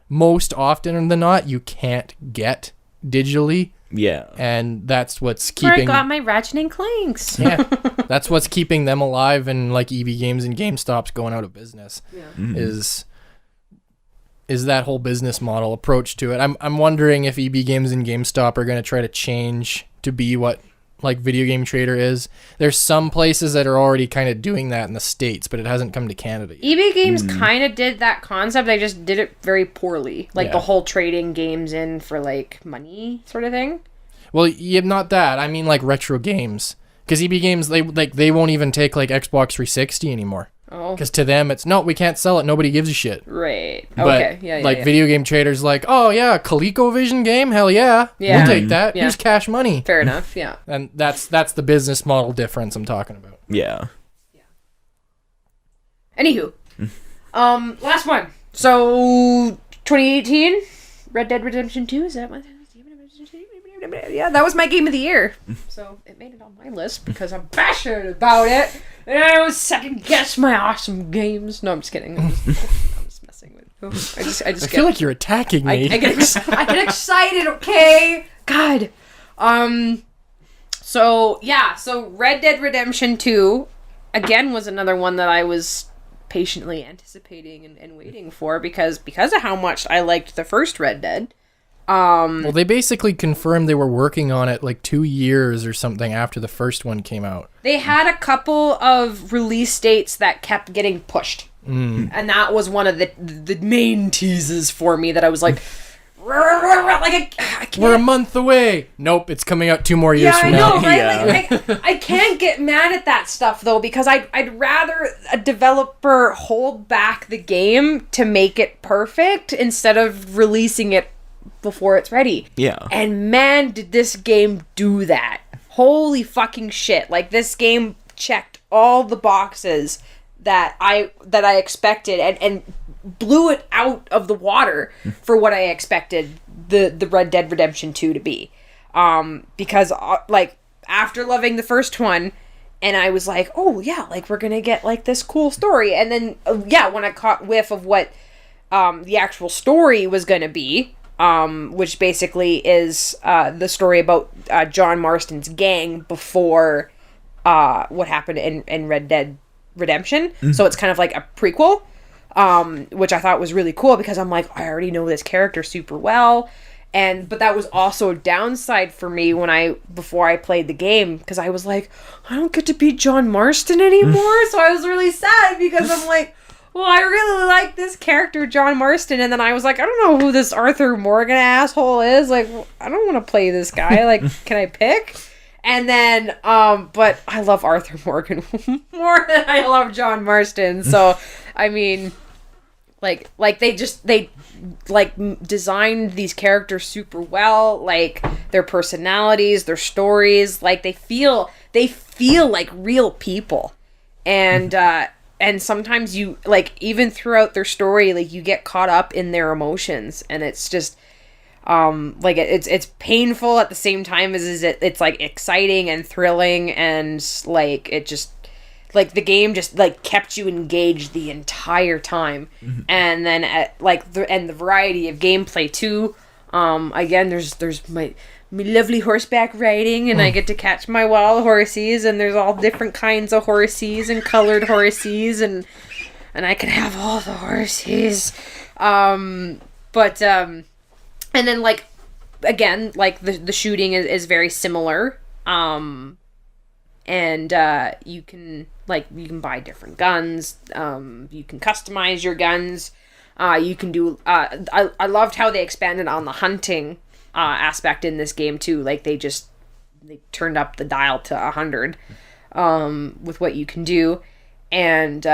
most often than not you can't get digitally. Yeah. And that's what's keeping... I got my Ratchet and Clanks. Yeah. That's what's keeping them alive, and like EB Games and GameStop's going out of business. Yeah. Is that whole business model approach to it. I'm wondering if EB Games and GameStop are going to try to change to be what like Video Game Trader is. There's some places that are already kind of doing that in the States, but it hasn't come to Canada yet. EB Games kind of did that concept. They just did it very poorly. Like the whole trading games in for like money sort of thing. Well, yeah, not that. I mean like retro games. Because EB Games, they won't even take like Xbox 360 anymore. Oh. Because to them, it's, no, we can't sell it. Nobody gives a shit. Right. But, okay. Yeah. Like Video Game Traders, like, oh yeah, ColecoVision game, hell yeah, we'll take that. Yeah. Here's cash money. Fair enough. Yeah. And that's the business model difference I'm talking about. Yeah. Anywho, last one. So 2018, Red Dead Redemption 2. Is that what? Yeah, that was my game of the year. So it made it on my list because I'm passionate about it. And I always second guess my awesome games. No, I'm just kidding. I'm just messing with you. I feel like you're attacking me. I get excited, okay? God. So Red Dead Redemption 2. again was another one that I was patiently anticipating and waiting for because of how much I liked the first Red Dead. Well, they basically confirmed they were working on it like 2 years or something after the first one came out. They had a couple of release dates that kept getting pushed. And that was one of the main teases for me that I was like, I can't. We're a month away. Nope, it's coming out 2 more years from now. I know, right? Yeah. Like, I can't get mad at that stuff, though, because I'd rather a developer hold back the game to make it perfect instead of releasing it before it's ready. Yeah. And man, did this game do that. Holy fucking shit. Like, this game checked all the boxes that I expected and blew it out of the water for what I expected the Red Dead Redemption 2 to be. Because like after loving the first one and I was like, oh yeah, like we're gonna get like this cool story, and then when I caught whiff of what the actual story was gonna be, which basically is the story about John Marston's gang before what happened in Red Dead Redemption. So it's kind of like a prequel, which I thought was really cool because I'm like, I already know this character super well. But that was also a downside for me before I played the game, because I was like, I don't get to be John Marston anymore. So I was really sad because I'm like, well, I really like this character, John Marston. And then I was like, I don't know who this Arthur Morgan asshole is. Like, I don't want to play this guy. Like, can I pick? And then, but I love Arthur Morgan more than I love John Marston. So, I mean, like they designed these characters super well. Like their personalities, their stories, like they feel like real people. And sometimes you, like, even throughout their story, like you get caught up in their emotions, and it's just, like it's painful at the same time as it's like exciting and thrilling, and like it just, like the game just like kept you engaged the entire time. And then the variety of gameplay too. Again, there's my lovely horseback riding, and I get to catch my wild horses, and there's all different kinds of horses and colored horses, and I can have all the horses. And then, like, again, like, the shooting is very similar. And you can buy different guns. You can customize your guns. You can do... I loved how they expanded on the hunting aspect in this game, too. Like, they turned up the dial to 100 with what you can do. And,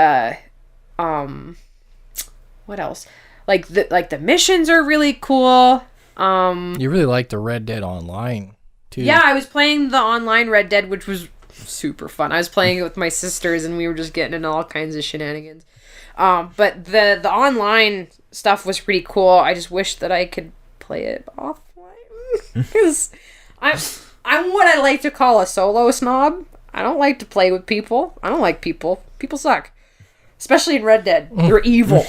what else? Like, the missions are really cool. You really like the Red Dead Online, too. Yeah, I was playing the online Red Dead, which was super fun. I was playing it with my sisters, and we were just getting into all kinds of shenanigans. But the online stuff was pretty cool. I just wish that I could play it offline. Because I'm what I like to call a solo snob. I don't like to play with people. I don't like people. People suck. Especially in Red Dead. They're evil.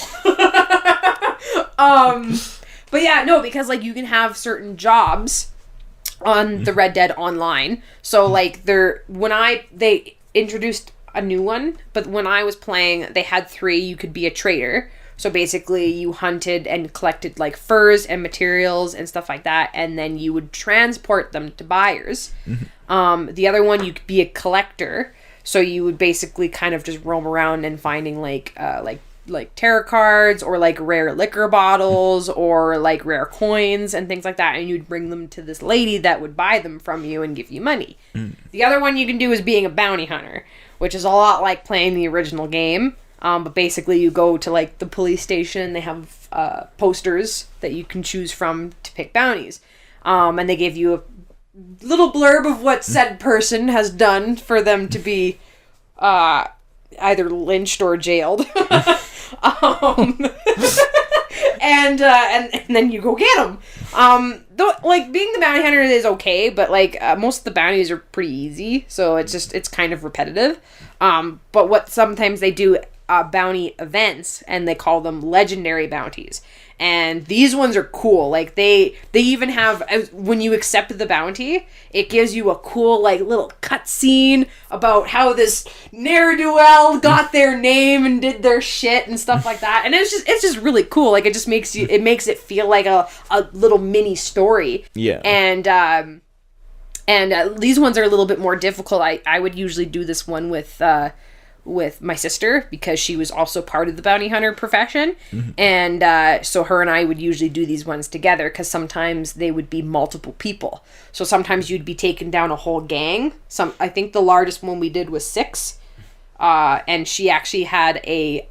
But yeah, no, because like you can have certain jobs on the Red Dead Online. So like they introduced a new one, but when I was playing, they had 3. You could be a trader. So basically you hunted and collected like furs and materials and stuff like that, and then you would transport them to buyers. The other one, you could be a collector. So you would basically kind of just roam around and finding like tarot cards or like rare liquor bottles or like rare coins and things like that, and you'd bring them to this lady that would buy them from you and give you money. The other one you can do is being a bounty hunter, which is a lot like playing the original game, but basically you go to like the police station. They have posters that you can choose from to pick bounties, and they give you a little blurb of what said person has done for them to be either lynched or jailed. And then you go get them. Though, like, being the bounty hunter is okay, but like most of the bounties are pretty easy, so it's kind of repetitive. But what sometimes they do bounty events, and they call them legendary bounties. And these ones are cool. Like they even have, when you accept the bounty, it gives you a cool like little cutscene about how this ne'er-do-well got their name and did their shit and stuff like that. And it's just really cool. Like it just makes it feel like a little mini story. Yeah. And these ones are a little bit more difficult. I would usually do this one with my sister, because she was also part of the bounty hunter profession. And so her and I would usually do these ones together, because sometimes they would be multiple people. So sometimes you'd be taking down a whole gang. I think the largest one we did was 6. And she actually had a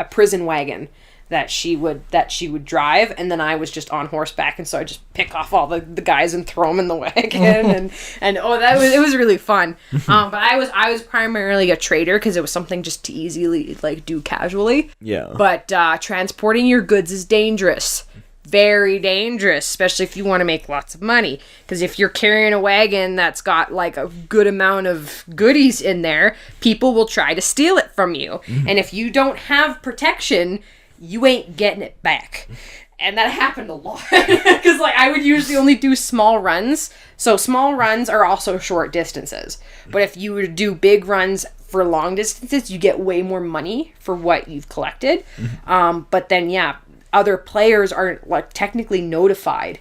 prison wagon that she would drive, and then I was just on horseback, and so I just pick off all the guys and throw them in the wagon, and it was really fun. But I was primarily a trader, because it was something just to easily like do casually. Yeah. But transporting your goods is dangerous. Very dangerous, especially if you want to make lots of money. Because if you're carrying a wagon that's got like a good amount of goodies in there, people will try to steal it from you. And if you don't have protection, you ain't getting it back. And that happened a lot. Because like I would usually only do small runs. So small runs are also short distances. But if you were to do big runs for long distances, you get way more money for what you've collected. But then, yeah, other players aren't like technically notified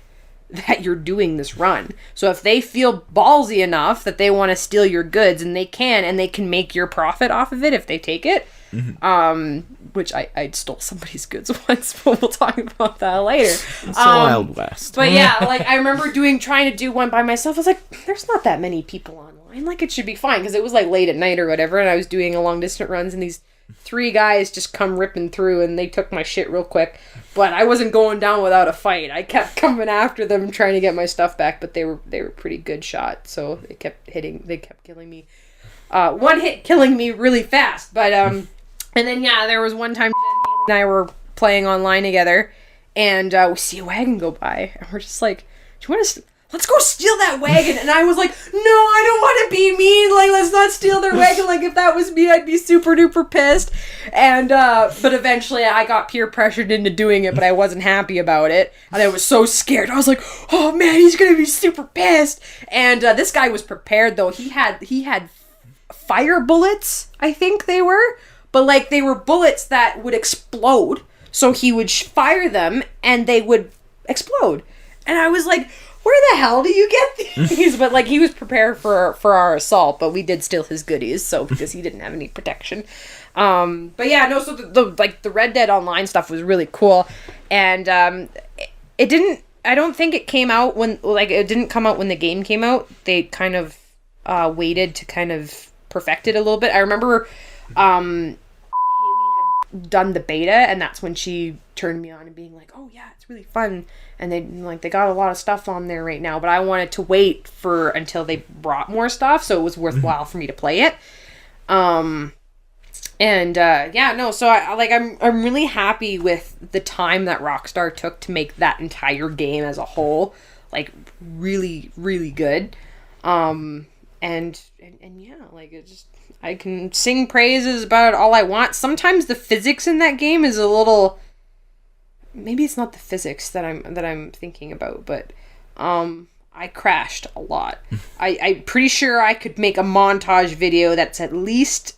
that you're doing this run. So if they feel ballsy enough that they want to steal your goods, and they can make your profit off of it if they take it, which I stole somebody's goods once, but we'll talk about that later. It's the Wild West. But yeah, like I remember trying to do one by myself. I was like, there's not that many people online. Like it should be fine, because it was like late at night or whatever, and I was doing a long distance runs, and these 3 guys just come ripping through, and they took my shit real quick. But I wasn't going down without a fight. I kept coming after them, trying to get my stuff back, but they were pretty good shots, so they kept killing me. One hit killing me really fast, but and then yeah, there was one time Haley and I were playing online together, and we see a wagon go by, and we're just like, do you want to let's go steal that wagon? And I was like, no, I don't want to be mean. Like, let's not steal their wagon. Like, if that was me, I'd be super duper pissed. And, but eventually I got peer pressured into doing it, but I wasn't happy about it. And I was so scared. I was like, oh man, he's going to be super pissed. And, this guy was prepared though. He had fire bullets, I think they were, but like they were bullets that would explode. So he would fire them and they would explode. And I was like, where the hell do you get these? But like he was prepared for our assault, but we did steal his goodies, so because he didn't have any protection. But yeah, no. So the Red Dead Online stuff was really cool, and it didn't. I don't think it came out it didn't come out when the game came out. They kind of waited to kind of perfect it a little bit. I remember Haley had done the beta, and that's when she turned me on and being like, oh yeah, it's really fun. And they got a lot of stuff on there right now, but I wanted to wait until they brought more stuff, so it was worthwhile for me to play it. So I'm really happy with the time that Rockstar took to make that entire game as a whole, like really, really good. And yeah, like it just, I can sing praises about it all I want. Sometimes the physics in that game is a little, maybe it's not the physics that I'm thinking about, but I crashed a lot. I'm pretty sure I could make a montage video that's at least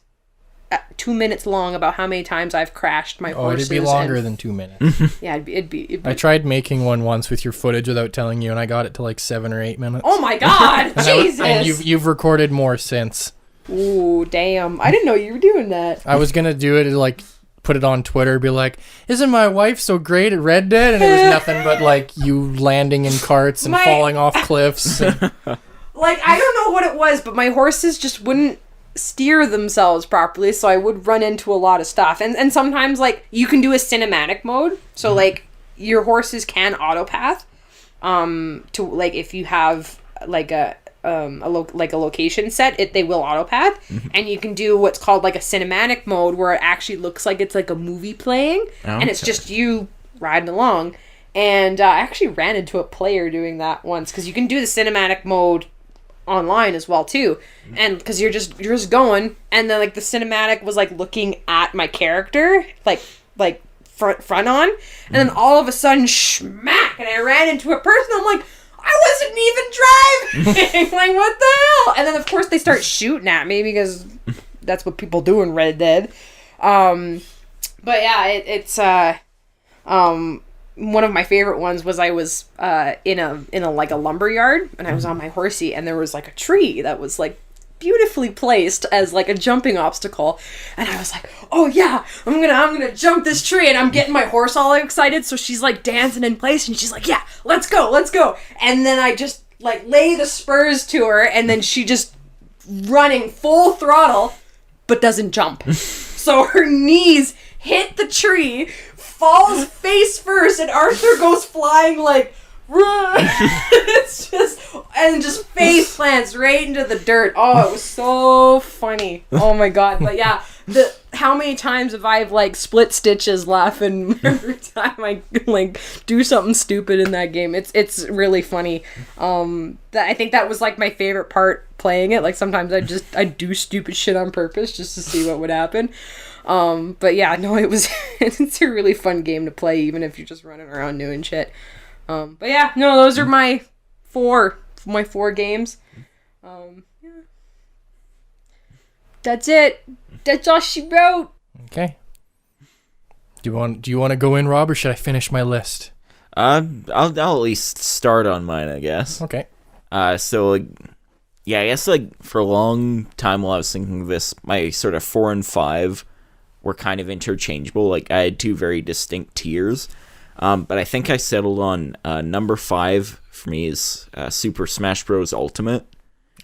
2 minutes long about how many times I've crashed my horses. It'd be longer than 2 minutes. Yeah, it'd be. I tried making one once with your footage without telling you, and I got it to like 7 or 8 minutes. Oh my god, Jesus! And you've recorded more since. Ooh, damn! I didn't know you were doing that. I was gonna do it like, put it on Twitter, be like, isn't my wife so great at Red Dead? And it was nothing but like you landing in carts and falling off cliffs. Like, I don't know what it was, but my horses just wouldn't steer themselves properly, so I would run into a lot of stuff. And sometimes like you can do a cinematic mode, so like your horses can autopath to like if you have like a location set, they will autopath. And you can do what's called like a cinematic mode, where it actually looks like it's like a movie playing, and it's just you riding along. And I actually ran into a player doing that once, because you can do the cinematic mode online as well too, and because you're just going, and then like the cinematic was like looking at my character like front on, and then all of a sudden schmack, and I ran into a person. I'm like, I wasn't even driving. Like, what the hell? And then of course they start shooting at me because that's what people do in Red Dead. But yeah, it's one of my favorite ones was I was in a like a lumber yard, and I was on my horsey, and there was like a tree that was like beautifully placed as like a jumping obstacle, and I was like, oh yeah, I'm gonna jump this tree, and I'm getting my horse all excited, so she's like dancing in place, and she's like, yeah, let's go, and then I just like lay the spurs to her, and then she just running full throttle but doesn't jump. So her knees hit the tree, falls face first, and Arthur goes flying like it's just face plants right into the dirt. Oh, it was so funny. Oh my god. But yeah, how many times have I like split stitches laughing every time I like do something stupid in that game. It's really funny. I think that was like my favorite part playing it. Like sometimes I do stupid shit on purpose just to see what would happen. But yeah, no, it's a really fun game to play, even if you're just running around doing shit. But yeah, no, those are my four games. Yeah. That's it. That's all she wrote. Okay. Do you want to go in, Rob, or should I finish my list? I'll at least start on mine, I guess. Okay. So like, yeah, I guess like for a long time while I was thinking of this, my sort of 4 and 5 were kind of interchangeable. Like I had two very distinct tiers. But I think I settled on number 5 for me is Super Smash Bros. Ultimate.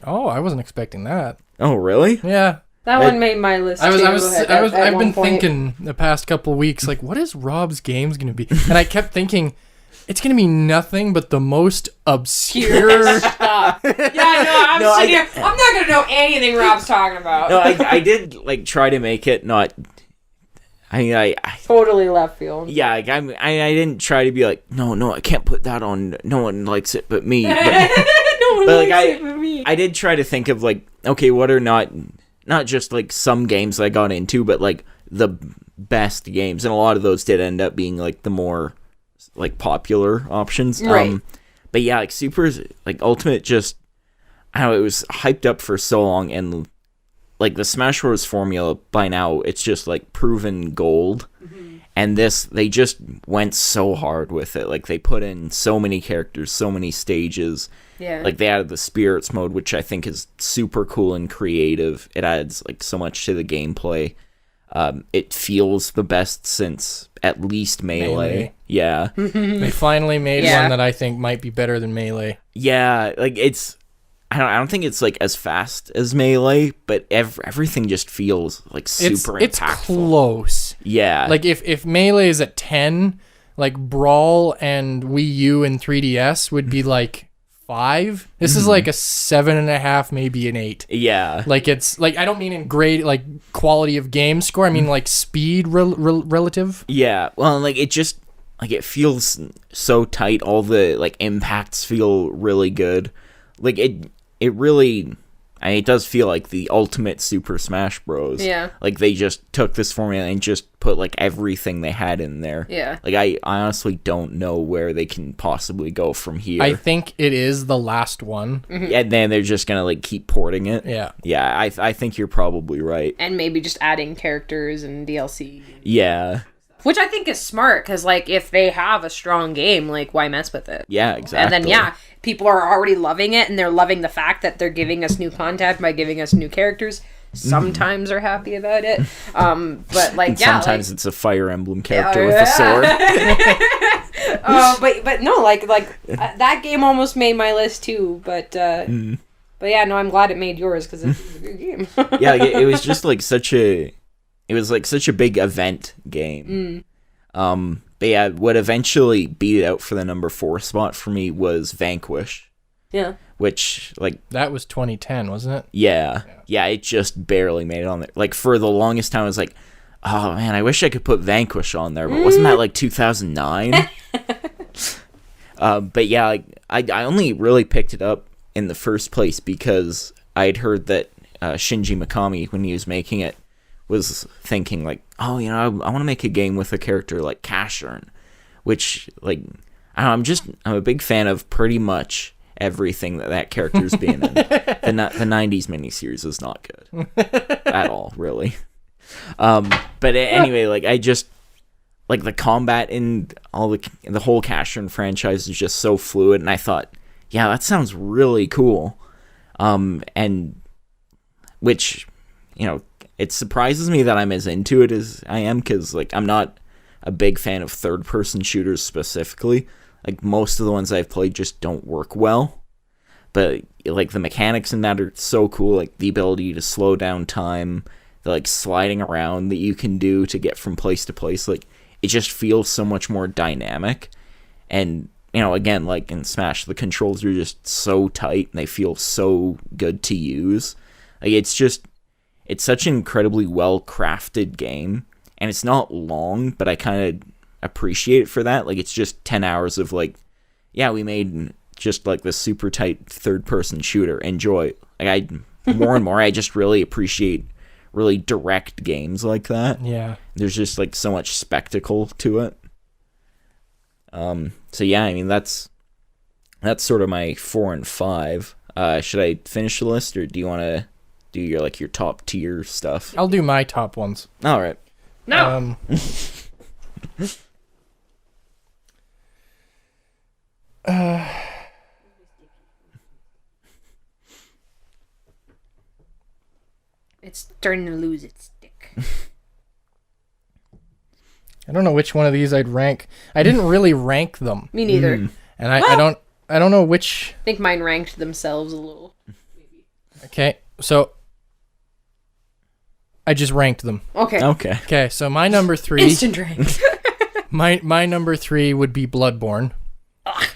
Oh, I wasn't expecting that. Oh, really? Yeah. That one made my list. I've been thinking the past couple weeks, like, what is Rob's games going to be? And I kept thinking, it's going to be nothing but the most obscure stuff. Yeah, I know. I'm not going to know anything Rob's talking about. No, I did like try to make it not. I totally left field. Yeah, like, I didn't try to be like, no, I can't put that on. No one likes it but me. But, I did try to think of like, okay, what are not just like some games I got into, but like the best games, and a lot of those did end up being like the more like popular options. Right. But yeah, like like Ultimate, just I don't know, it was hyped up for so long, and like the Smash Bros. Formula by now, it's just like proven gold. Mm-hmm. And they just went so hard with it. Like they put in so many characters, so many stages. Yeah. Like they added the spirits mode, which I think is super cool and creative. It adds like so much to the gameplay. It feels the best since at least Melee. Yeah. They finally made one that I think might be better than Melee. Yeah, like it's I don't think it's like as fast as Melee, but everything just feels like super impactful. It's close. Yeah. Like if Melee is at 10, like Brawl and Wii U and 3DS would be like 5. This is like a 7.5, maybe an 8. Yeah. Like it's like, I don't mean in grade like quality of game score. I mean like speed relative. Yeah. Well, like it just like it feels so tight. All the like impacts feel really good. Like it really, I mean, it does feel like the ultimate Super Smash Bros. Yeah. Like they just took this formula and just put like everything they had in there. Yeah. Like I honestly don't know where they can possibly go from here. I think it is the last one. Mm-hmm. And then they're just gonna like keep porting it. Yeah. Yeah, I think you're probably right. And maybe just adding characters and DLC. Yeah. Which I think is smart, because, like, if they have a strong game, like, why mess with it? Yeah, exactly. And then, people are already loving it, and they're loving the fact that they're giving us new content by giving us new characters. Sometimes are happy about it. But, like, sometimes it's a Fire Emblem character with a sword. But no, like that game almost made my list, too. But yeah, no, I'm glad it made yours, because it's a good game. Yeah, it was just, like, such a big event game. But yeah, what eventually beat it out for the number 4 spot for me was Vanquish. Yeah. Which, like... That was 2010, wasn't it? Yeah, it just barely made it on there. Like, for the longest time, I was like, oh, man, I wish I could put Vanquish on there, but wasn't that, like, 2009? But yeah, like, I only really picked it up in the first place because I'd heard that Shinji Mikami, when he was making it, was thinking like, oh, you know, I want to make a game with a character like Casshern, which, like, I don't know, I'm a big fan of pretty much everything that character's been in. The 90s miniseries is not good at all, really. But anyway, like, I just, like, the combat in the whole Casshern franchise is just so fluid, and I thought, yeah, that sounds really cool. And which, you know, it surprises me that I'm as into it as I am, because, like, I'm not a big fan of third-person shooters specifically. Like, most of the ones I've played just don't work well. But, like, the mechanics in that are so cool. Like, the ability to slow down time, the, like, sliding around that you can do to get from place to place. Like, it just feels so much more dynamic. And, you know, again, like in Smash, the controls are just so tight and they feel so good to use. Like, it's such an incredibly well-crafted game, and it's not long, but I kind of appreciate it for that. Like, it's just 10 hours of, like, yeah, we made just, like, this super tight third-person shooter. Enjoy. Like, more and more, I just really appreciate really direct games like that. Yeah. There's just, like, so much spectacle to it. So, yeah, I mean, that's sort of my 4 and 5. Should I finish the list, or do you want to do your top tier stuff? I'll do my top ones. All right. No. It's starting to lose its stick. I don't know which one of these I'd rank. I didn't really rank them, Me neither. and I don't know which. I think mine ranked themselves a little. Okay, so I just ranked them. Okay. Okay, so my number 3. Instant rank. My number 3 would be Bloodborne.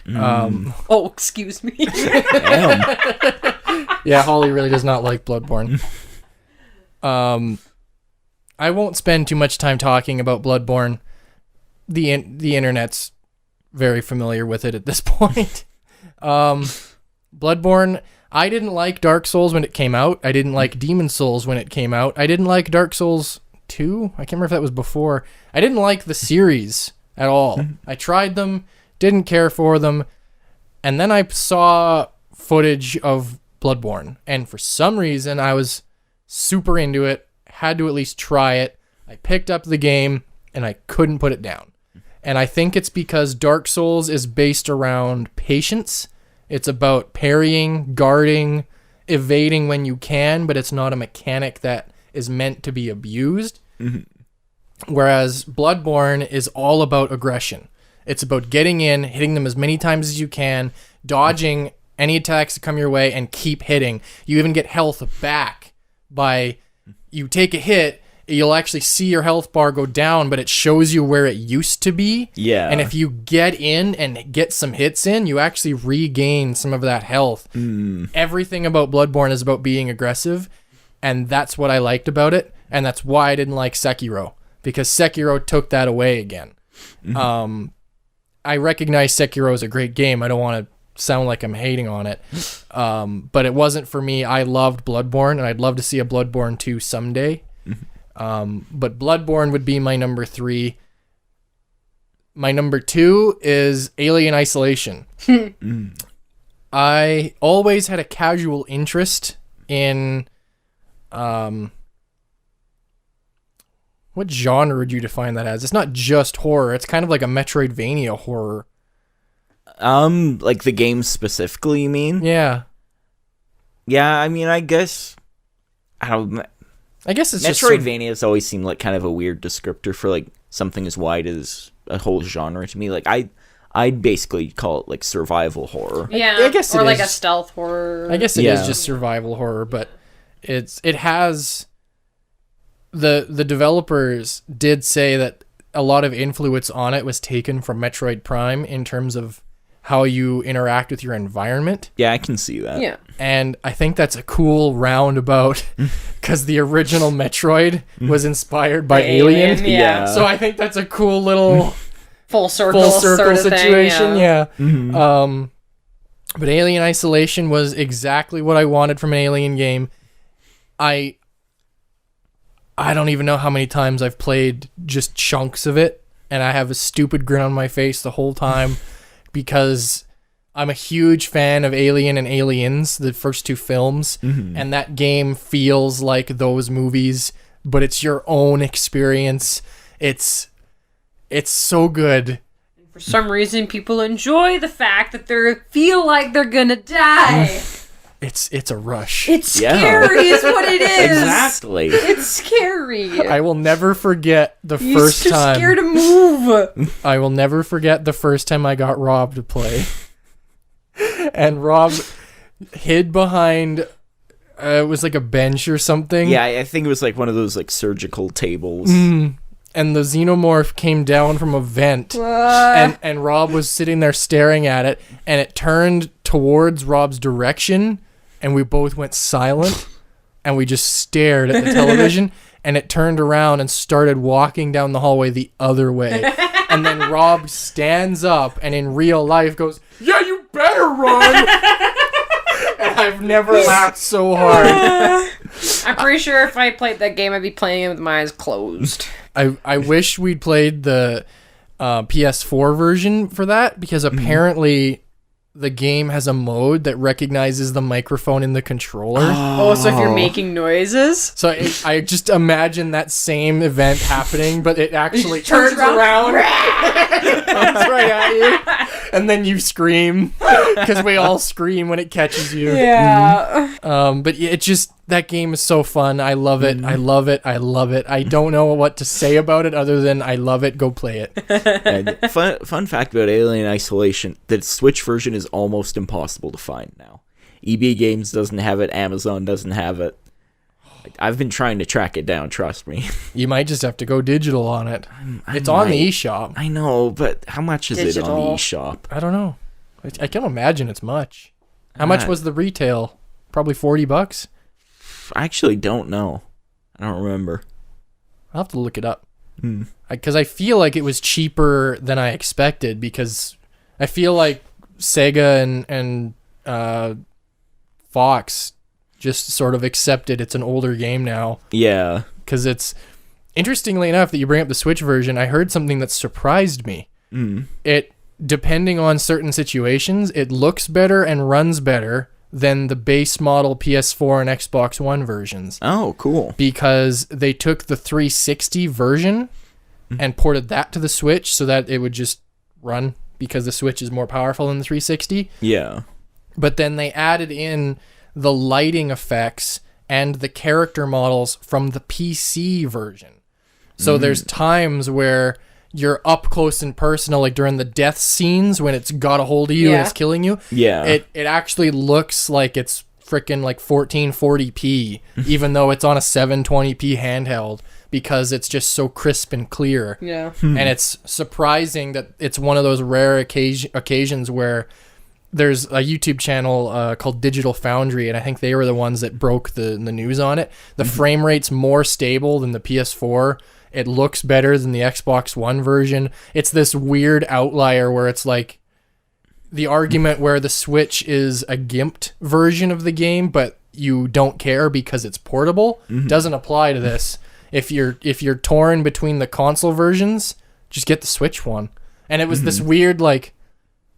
Oh, excuse me. Damn. Yeah, Holly really does not like Bloodborne. I won't spend too much time talking about Bloodborne. The internet's very familiar with it at this point. Bloodborne, I didn't like Dark Souls when it came out. I didn't like Demon Souls when it came out. I didn't like Dark Souls 2. I can't remember if that was before. I didn't like the series at all. I tried them, didn't care for them, and then I saw footage of Bloodborne, and for some reason I was super into it, had to at least try it. I picked up the game, and I couldn't put it down. And I think it's because Dark Souls is based around patience. It's about parrying, guarding, evading when you can, but it's not a mechanic that is meant to be abused. Mm-hmm. Whereas Bloodborne is all about aggression. It's about getting in, hitting them as many times as you can, dodging any attacks that come your way, and keep hitting. You even get health back by you take a hit. You'll actually see your health bar go down, but it shows you where it used to be. Yeah. And if you get in and get some hits in, you actually regain some of that health. Everything about Bloodborne is about being aggressive, and that's what I liked about it, and that's why I didn't like Sekiro, because Sekiro took that away again. I recognize Sekiro is a great game. I don't want to sound like I'm hating on it, but it wasn't for me. I loved Bloodborne, and I'd love to see a Bloodborne 2 someday. But Bloodborne would be my number 3. My number 2 is Alien Isolation. I always had a casual interest in what genre would you define that as? It's not just horror. It's kind of like a Metroidvania horror. Like the game specifically, you mean? Yeah. Yeah, I mean, I guess it's just Metroidvanias always seem like kind of a weird descriptor for like something as wide as a whole genre to me. Like I'd basically call it like survival horror. Yeah, I guess or it like is. a stealth horror. I guess it is just survival horror, but it has the developers did say that a lot of influence on it was taken from Metroid Prime in terms of how you interact with your environment. Yeah, I can see that. Yeah. And I think that's a cool roundabout because the original Metroid was inspired by Alien. Yeah. So I think that's a cool little full circle situation. thing, Yeah. Mm-hmm. But Alien Isolation was exactly what I wanted from an Alien game. I don't even know how many times I've played just chunks of it, and I have a stupid grin on my face the whole time because I'm a huge fan of Alien and Aliens, the first two films, and that game feels like those movies, but it's your own experience. It's so good. For some reason, people enjoy the fact that they feel like they're gonna die. It's a rush. It's scary is what it is. Exactly. It's scary. I will never forget the He's first too time. scared to move. I will never forget the first time I got Rob to play. And Rob hid behind it was like a bench or something. Yeah, I think it was like one of those like surgical tables. And the xenomorph came down from a vent. And Rob was sitting there staring at it, and it turned towards Rob's direction, and we both went silent, and we just stared at the television, and it turned around and started walking down the hallway the other way. And then Rob stands up and in real life goes, "Yeah, you better run!" And I've never laughed so hard. I'm pretty sure if I played that game, I'd be playing it with my eyes closed. I wish we'd played the PS4 version for that, because apparently the game has a mode that recognizes the microphone in the controller. Oh, so if you're making noises? So I just imagine that same event happening, but it actually Turns turns around, comes right at you, and then you scream, because we all scream when it catches you. Yeah. But it just, that game is so fun. I love it. I love it. I love it. I don't know what to say about it other than I love it. Go play it. And fun fact about Alien Isolation, the Switch version is almost impossible to find now. EB Games doesn't have it. Amazon doesn't have it. I've been trying to track it down, trust me. You might just have to go digital on it. It's on the eShop. I know, but how much is it on the Digital. eShop? I don't know. I can't imagine it's much. How much was the retail? Probably $40. I actually don't know. I don't remember. I'll have to look it up. Because I feel like it was cheaper than I expected, because I feel like Sega and Fox just sort of accepted it's an older game now. Yeah. Because it's, interestingly enough that you bring up the Switch version, I heard something that surprised me. It, depending on certain situations, it looks better and runs better than the base model PS4 and Xbox One versions. Oh, cool. Because they took the 360 version and ported that to the Switch so that it would just run, because the Switch is more powerful than the 360. Yeah. But then they added in the lighting effects and the character models from the PC version. So there's times where you're up close and personal, like during the death scenes when it's got a hold of you and it's killing you. Yeah. It actually looks like it's freaking like 1440p, even though it's on a 720p handheld, because it's just so crisp and clear. Yeah. And it's surprising that it's one of those rare occasions where there's a YouTube channel called Digital Foundry, and I think they were the ones that broke the news on it. The frame rate's more stable than the PS4. It looks better than the Xbox One version. It's this weird outlier where it's like the argument where the Switch is a gimped version of the game, but you don't care because it's portable, doesn't apply to this. If you're torn between the console versions, just get the Switch one. And it was this weird, like,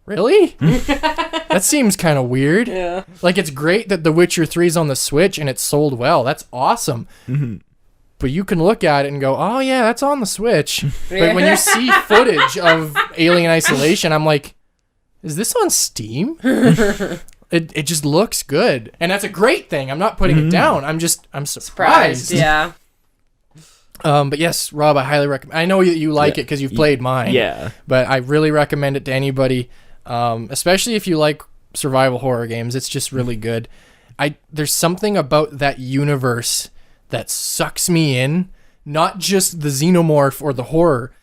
really? That seems kind of weird. Yeah. Like, it's great that The Witcher 3's on the Switch and it's sold well. That's awesome. But you can look at it and go, oh yeah, that's on the Switch. But when you see footage of Alien Isolation, I'm like, is this on Steam? It just looks good. And that's a great thing. I'm not putting it down. I'm surprised. Yeah. But yes, Rob, I highly recommend. I know you like it because you've played mine. Yeah. But I really recommend it to anybody, especially if you like survival horror games. It's just really good. There's something about that universe that sucks me in, not just the xenomorph or the horror.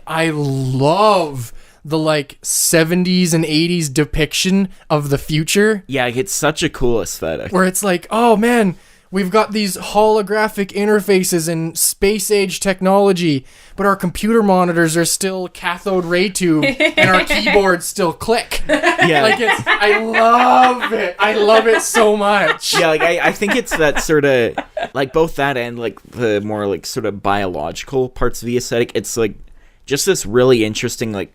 I love the like 70s and 80s depiction of the future. Yeah, it's such a cool aesthetic. Where it's like, oh man, we've got these holographic interfaces and space age technology, but our computer monitors are still cathode ray tube and our keyboards still click. Yeah. Like I love it. I love it so much. Yeah, like I think it's that sort of like both that and like the more like sort of biological parts of the aesthetic. It's like just this really interesting, like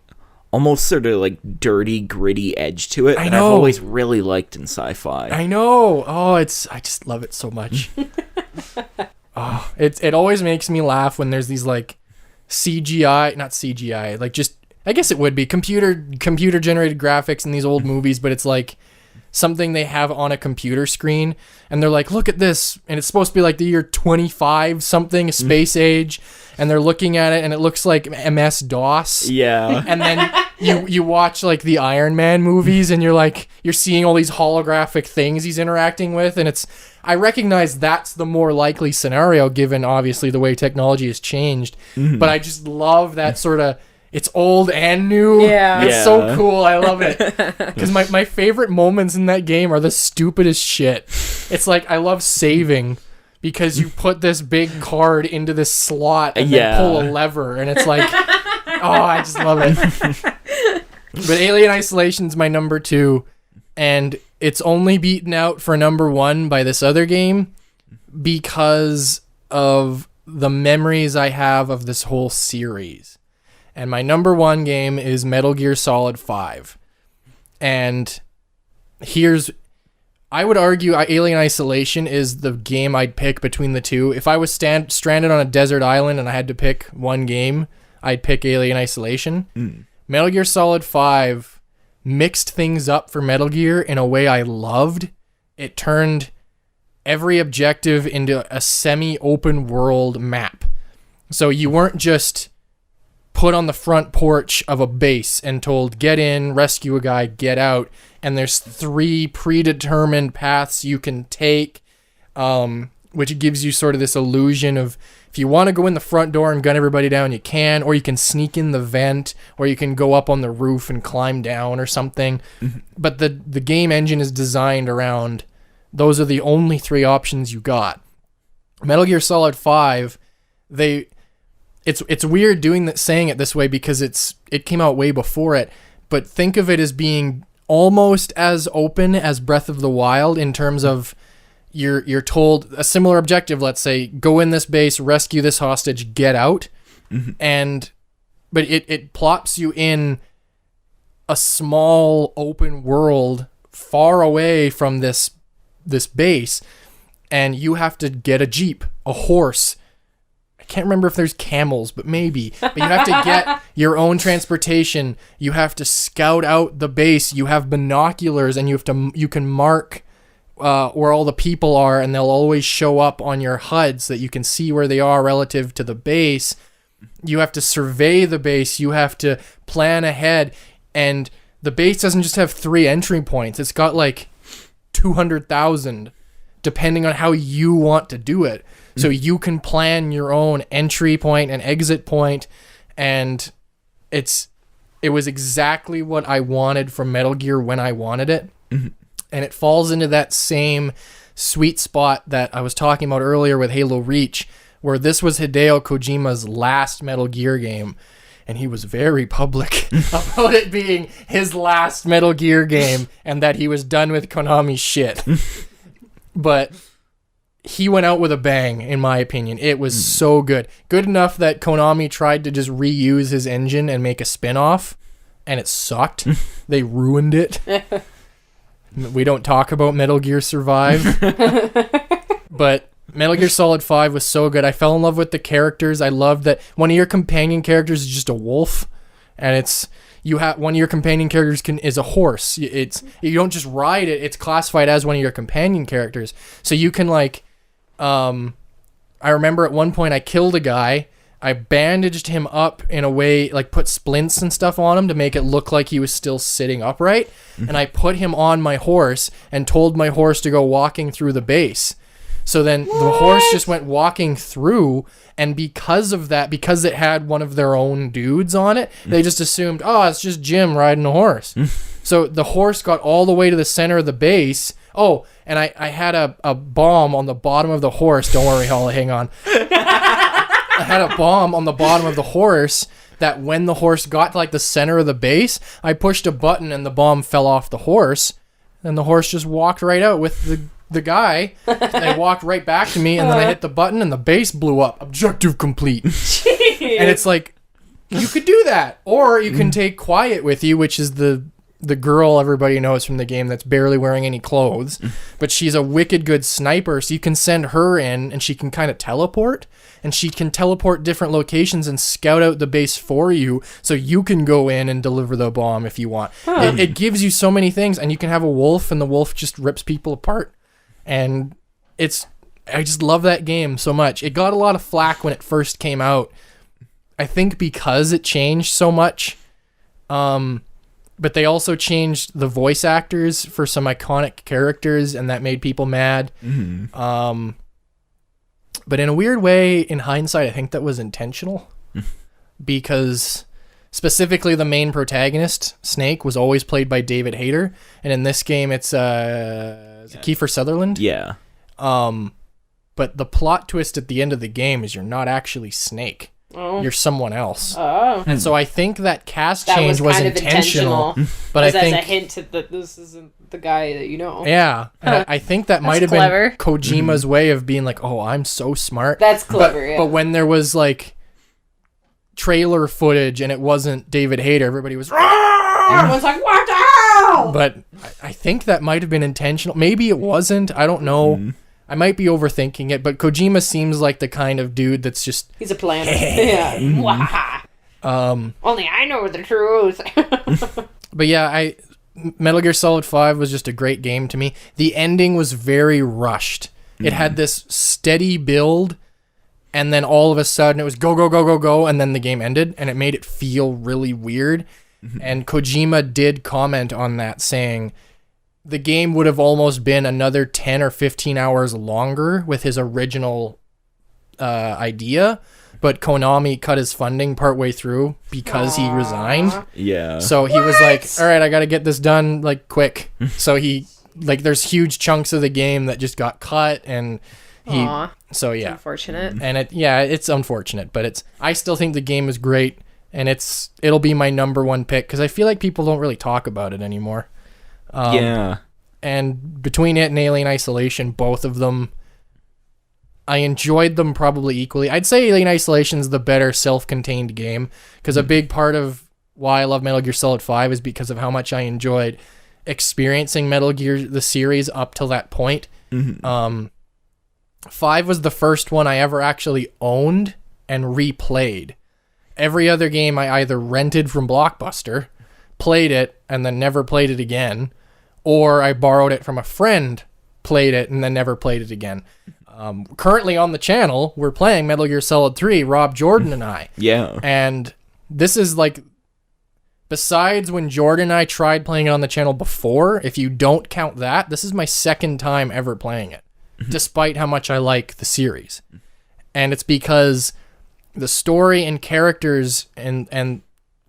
almost sort of like dirty, gritty edge to it I that know. I've always really liked in sci-fi. I know. Oh, I just love it so much. Oh, it always makes me laugh when there's these like not CGI, like just I guess it would be computer generated graphics in these old movies, but it's like something they have on a computer screen and they're like, look at this, and it's supposed to be like the year 25 something, a space age, and they're looking at it and it looks like MS-DOS. Yeah. And then you watch like the Iron Man movies and you're seeing all these holographic things he's interacting with, and I recognize that's the more likely scenario given obviously the way technology has changed. But I just love that sort of, it's old and new. Yeah. It's so cool. I love it. Because my favorite moments in that game are the stupidest shit. It's like I love saving because you put this big card into this slot and then pull a lever, and it's like, oh, I just love it. But Alien Isolation's my number 2, and it's only beaten out for number 1 by this other game because of the memories I have of this whole series. And my number 1 game is Metal Gear Solid 5. And I would argue Alien Isolation is the game I'd pick between the two. If I was stranded on a desert island and I had to pick one game, I'd pick Alien Isolation. Metal Gear Solid 5 mixed things up for Metal Gear in a way I loved. It turned every objective into a semi-open world map. So you weren't just put on the front porch of a base and told, get in, rescue a guy, get out. And there's 3 predetermined paths you can take, which gives you sort of this illusion of, if you want to go in the front door and gun everybody down, you can, or you can sneak in the vent, or you can go up on the roof and climb down or something. But the game engine is designed around, those are the only 3 options you got. Metal Gear Solid 5, it's weird saying it this way because it came out way before it, but think of it as being almost as open as Breath of the Wild in terms of you're told a similar objective, let's say, go in this base, rescue this hostage, get out. But it plops you in a small open world far away from this base, and you have to get a jeep, a horse. Can't remember if there's camels, but maybe. But you have to get your own transportation. You have to scout out the base. You have binoculars, and you can mark where all the people are, and they'll always show up on your HUD so that you can see where they are relative to the base. You have to survey the base. You have to plan ahead, and the base doesn't just have 3 entry points. It's got like 200,000, depending on how you want to do it. So you can plan your own entry point and exit point, and it was exactly what I wanted from Metal Gear when I wanted it. And it falls into that same sweet spot that I was talking about earlier with Halo Reach, where this was Hideo Kojima's last Metal Gear game, and he was very public about it being his last Metal Gear game and that he was done with Konami's shit. But he went out with a bang, in my opinion. It was so good. Good enough that Konami tried to just reuse his engine and make a spin-off, and it sucked. They ruined it. We don't talk about Metal Gear Survive. But Metal Gear Solid 5 was so good. I fell in love with the characters. I loved that one of your companion characters is just a wolf, and one of your companion characters is a horse. You don't just ride it. It's classified as one of your companion characters. So you can I remember at one point I killed a guy. I bandaged him up in a way, like put splints and stuff on him to make it look like he was still sitting upright. And I put him on my horse and told my horse to go walking through the base. So then the horse just went walking through, and because of that, because it had one of their own dudes on it, they just assumed, oh, it's just Jim riding a horse. So the horse got all the way to the center of the base, Oh, and I had a bomb on the bottom of the horse. Don't worry, Holly, hang on. I had a bomb on the bottom of the horse that when the horse got to like the center of the base, I pushed a button and the bomb fell off the horse. And the horse just walked right out with the guy. They walked right back to me, and then I hit the button and the base blew up. Objective complete. Jeez. And it's like, you could do that. Or you can take Quiet with you, which is the girl everybody knows from the game that's barely wearing any clothes. But she's a wicked good sniper, so you can send her in, and she can kind of teleport. And she can teleport different locations and scout out the base for you, so you can go in and deliver the bomb if you want. It gives you so many things, and you can have a wolf, and the wolf just rips people apart. And I just love that game so much. It got a lot of flack when it first came out, I think because it changed so much. But they also changed the voice actors for some iconic characters, and that made people mad. Mm-hmm. But in a weird way, in hindsight, I think that was intentional. Because specifically the main protagonist, Snake, was always played by David Hayter. And in this game, it's Kiefer Sutherland. Yeah. But the plot twist at the end of the game is you're not actually Snake. Oh. You're someone else. Oh. And so I think that cast That change was kind of intentional. But I as think a hint that this isn't the guy that you know. yeah, and I think that might have clever. been Kojima's way of being like, oh, I'm so smart. That's clever, yeah. But when there was like trailer footage and it wasn't David Hayter, everybody was Everyone's like, what the hell? But I think that might have been intentional. Maybe it wasn't. I don't know. I might be overthinking it, but Kojima seems like the kind of dude that's just... He's a planner. Yeah. Wah. Only I know the truth. But yeah, Metal Gear Solid 5 was just a great game to me. The ending was very rushed. It had this steady build, and then all of a sudden it was go, go, go, go, go, and then the game ended, and it made it feel really weird. And Kojima did comment on that, saying the game would have almost been another 10 or 15 hours longer with his original idea, but Konami cut his funding partway through because he resigned. Yeah. So he was like, all right, I got to get this done like quick. So there's huge chunks of the game that just got cut, and so yeah. Unfortunate. And it's unfortunate, but I still think the game is great, and it'll be my number one pick because I feel like people don't really talk about it anymore. Yeah. And between it and Alien Isolation, both of them, I enjoyed them probably equally. I'd say Alien Isolation is the better self-contained game, because a big part of why I love Metal Gear Solid 5 is because of how much I enjoyed experiencing Metal Gear, the series, up till that point. 5 was the first one I ever actually owned and replayed. Every other game I either rented from Blockbuster, played it, and then never played it again, or I borrowed it from a friend, played it, and then never played it again. Currently on the channel, we're playing Metal Gear Solid 3, Rob Jordan and I. Yeah. And this is like, besides when Jordan and I tried playing it on the channel before, if you don't count that, this is my second time ever playing it, despite how much I like the series. And it's because the story and characters and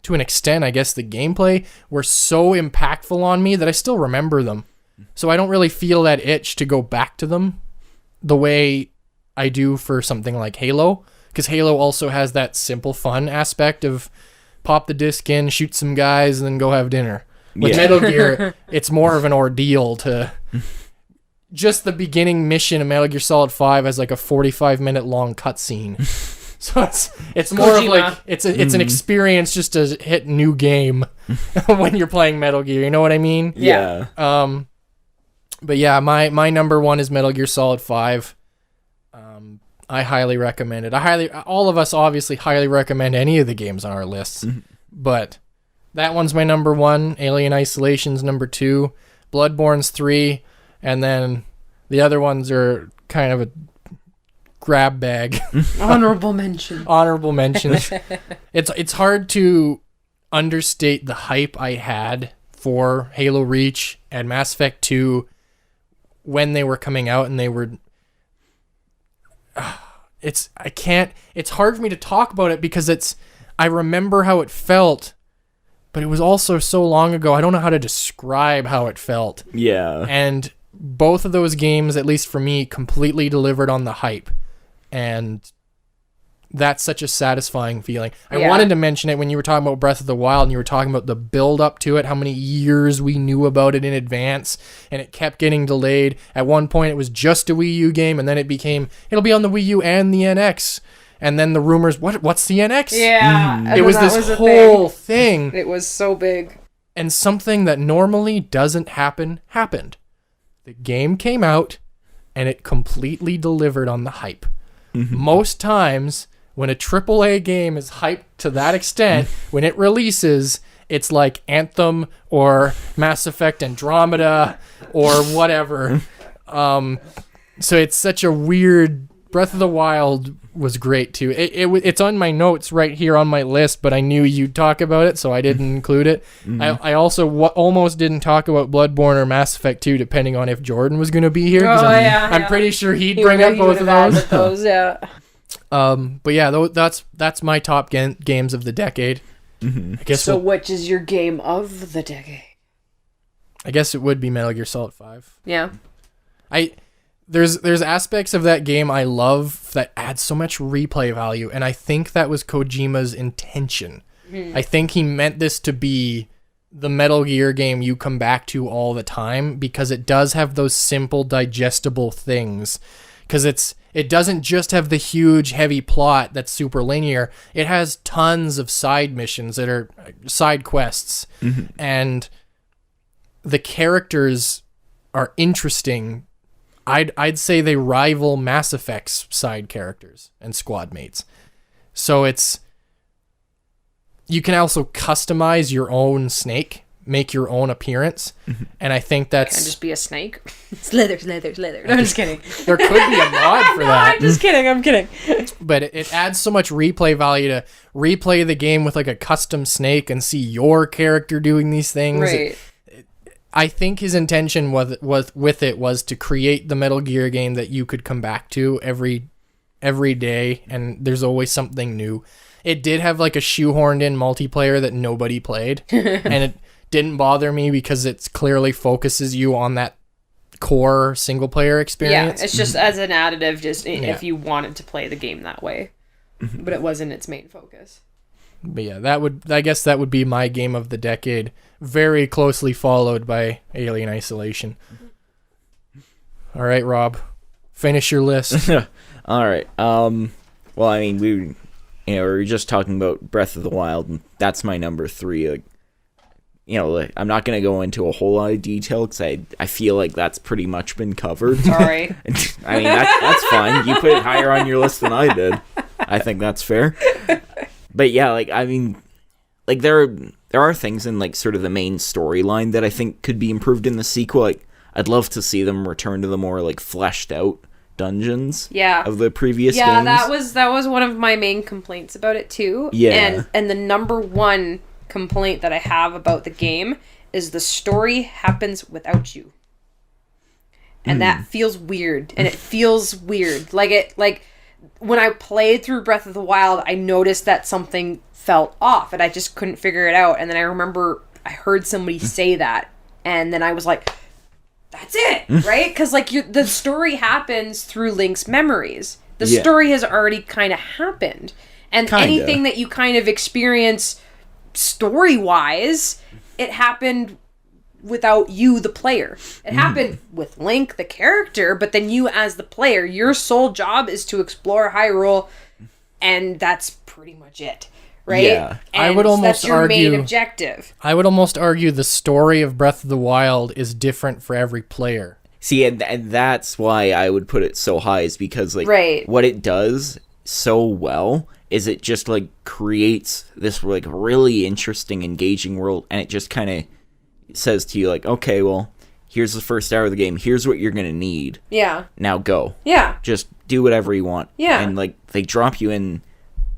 to an extent, I guess, the gameplay were so impactful on me that I still remember them. So I don't really feel that itch to go back to them the way I do for something like Halo, because Halo also has that simple fun aspect of pop the disc in, shoot some guys, and then go have dinner. With Metal Gear, it's more of an ordeal to... Just the beginning mission of Metal Gear Solid 5 has like a 45-minute long cutscene. So it's more of like it's an experience just to hit new game when you're playing Metal Gear. You know what I mean? Yeah. But yeah, my number one is Metal Gear Solid 5. I highly recommend it. All of us obviously highly recommend any of the games on our lists, but that one's my number one. Alien Isolation's number 2. Bloodborne's 3, and then the other ones are kind of a grab bag. Honorable mention. Honorable mentions. It's hard to understate the hype I had for Halo Reach and Mass Effect 2 when they were coming out, and they were it's hard for me to talk about it because I remember how it felt, but it was also so long ago. I don't know how to describe how it felt. Yeah. And both of those games, at least for me, completely delivered on the hype. And that's such a satisfying feeling. I wanted to mention it when you were talking about Breath of the Wild and you were talking about the build up to it, how many years we knew about it in advance, and it kept getting delayed. At one point, it was just a Wii U game, and then it'll be on the Wii U and the NX. And then the rumors, what's the NX? Yeah. It was this whole thing. It was so big. And something that normally doesn't happen, happened. The game came out, and it completely delivered on the hype. Most times, when a AAA game is hyped to that extent, when it releases, it's like Anthem or Mass Effect Andromeda or whatever. So it's such a weird... Breath of the Wild was great too. It's on my notes right here on my list, but I knew you'd talk about it, so I didn't include it. I also almost didn't talk about Bloodborne or Mass Effect 2, depending on if Jordan was going to be here. I'm pretty sure he'd bring up both of those. Yeah. But yeah, that's my top games of the decade. I guess so. Which is your game of the decade? I guess it would be Metal Gear Solid 5. Yeah. There's aspects of that game I love that add so much replay value, and I think that was Kojima's intention. I think he meant this to be the Metal Gear game you come back to all the time, because it does have those simple, digestible things. Because it doesn't just have the huge, heavy plot that's super linear. It has tons of side missions that are side quests, and the characters are interesting. I'd say they rival Mass Effect's side characters and squad mates. So you can also customize your own Snake, make your own appearance, and I think that's... Can I just be a snake? Slither. No, I'm just kidding. There could be a mod for that. I'm just kidding. I'm kidding. But it adds so much replay value to replay the game with like a custom Snake and see your character doing these things. Right. I think his intention was to create the Metal Gear game that you could come back to every day, and there's always something new. It did have like a shoehorned in multiplayer that nobody played, and it didn't bother me because it clearly focuses you on that core single player experience. Yeah, it's just as an additive, if you wanted to play the game that way, but it wasn't its main focus. But yeah, I guess that would be my game of the decade, very closely followed by Alien Isolation. All right, Rob, finish your list. All right. Well, I mean, we were just talking about Breath of the Wild, and that's my number 3. I'm not going to go into a whole lot of detail because I feel like that's pretty much been covered. Sorry. I mean, that's fine. You put it higher on your list than I did. I think that's fair. But yeah, there are things in like sort of the main storyline that I think could be improved in the sequel. Like, I'd love to see them return to the more like fleshed out dungeons of the previous games. Yeah, that was one of my main complaints about it too. Yeah. And the number one complaint that I have about the game is the story happens without you. And that feels weird. And it feels weird. Like when I played through Breath of the Wild, I noticed that something felt off and I just couldn't figure it out. And then I remember I heard somebody say that, and then I was like, that's it, right? Because like the story happens through Link's memories. The story has already kind of happened. And anything that you kind of experience story-wise, it happened without you, the player. It happened with Link, the character, but then you as the player, your sole job is to explore Hyrule, and that's pretty much it, right? Yeah. And I would almost that's your argue, main objective. I would almost argue the story of Breath of the Wild is different for every player. See, and that's why I would put it so high, is because like what it does so well is it just like creates this like really interesting, engaging world, and it just kind of says to you like, okay, well, here's the first hour of the game, here's what you're gonna need, now go, just do whatever you want, and like they drop you in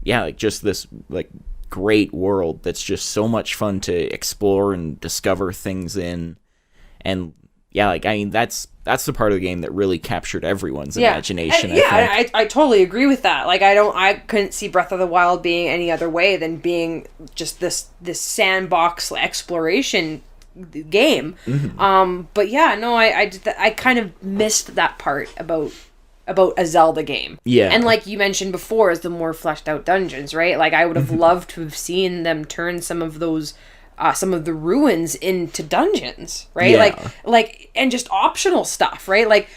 like just this like great world that's just so much fun to explore and discover things in. And like, I mean, that's the part of the game that really captured everyone's imagination. I totally agree with that. Like, I couldn't see Breath of the Wild being any other way than being just this sandbox exploration game. But yeah, no, I kind of missed that part about a Zelda game. Yeah. And like you mentioned before, is the more fleshed out dungeons, right? Like I would have loved to have seen them turn some of those some of the ruins into dungeons, right? Yeah. Like and just optional stuff, right? Like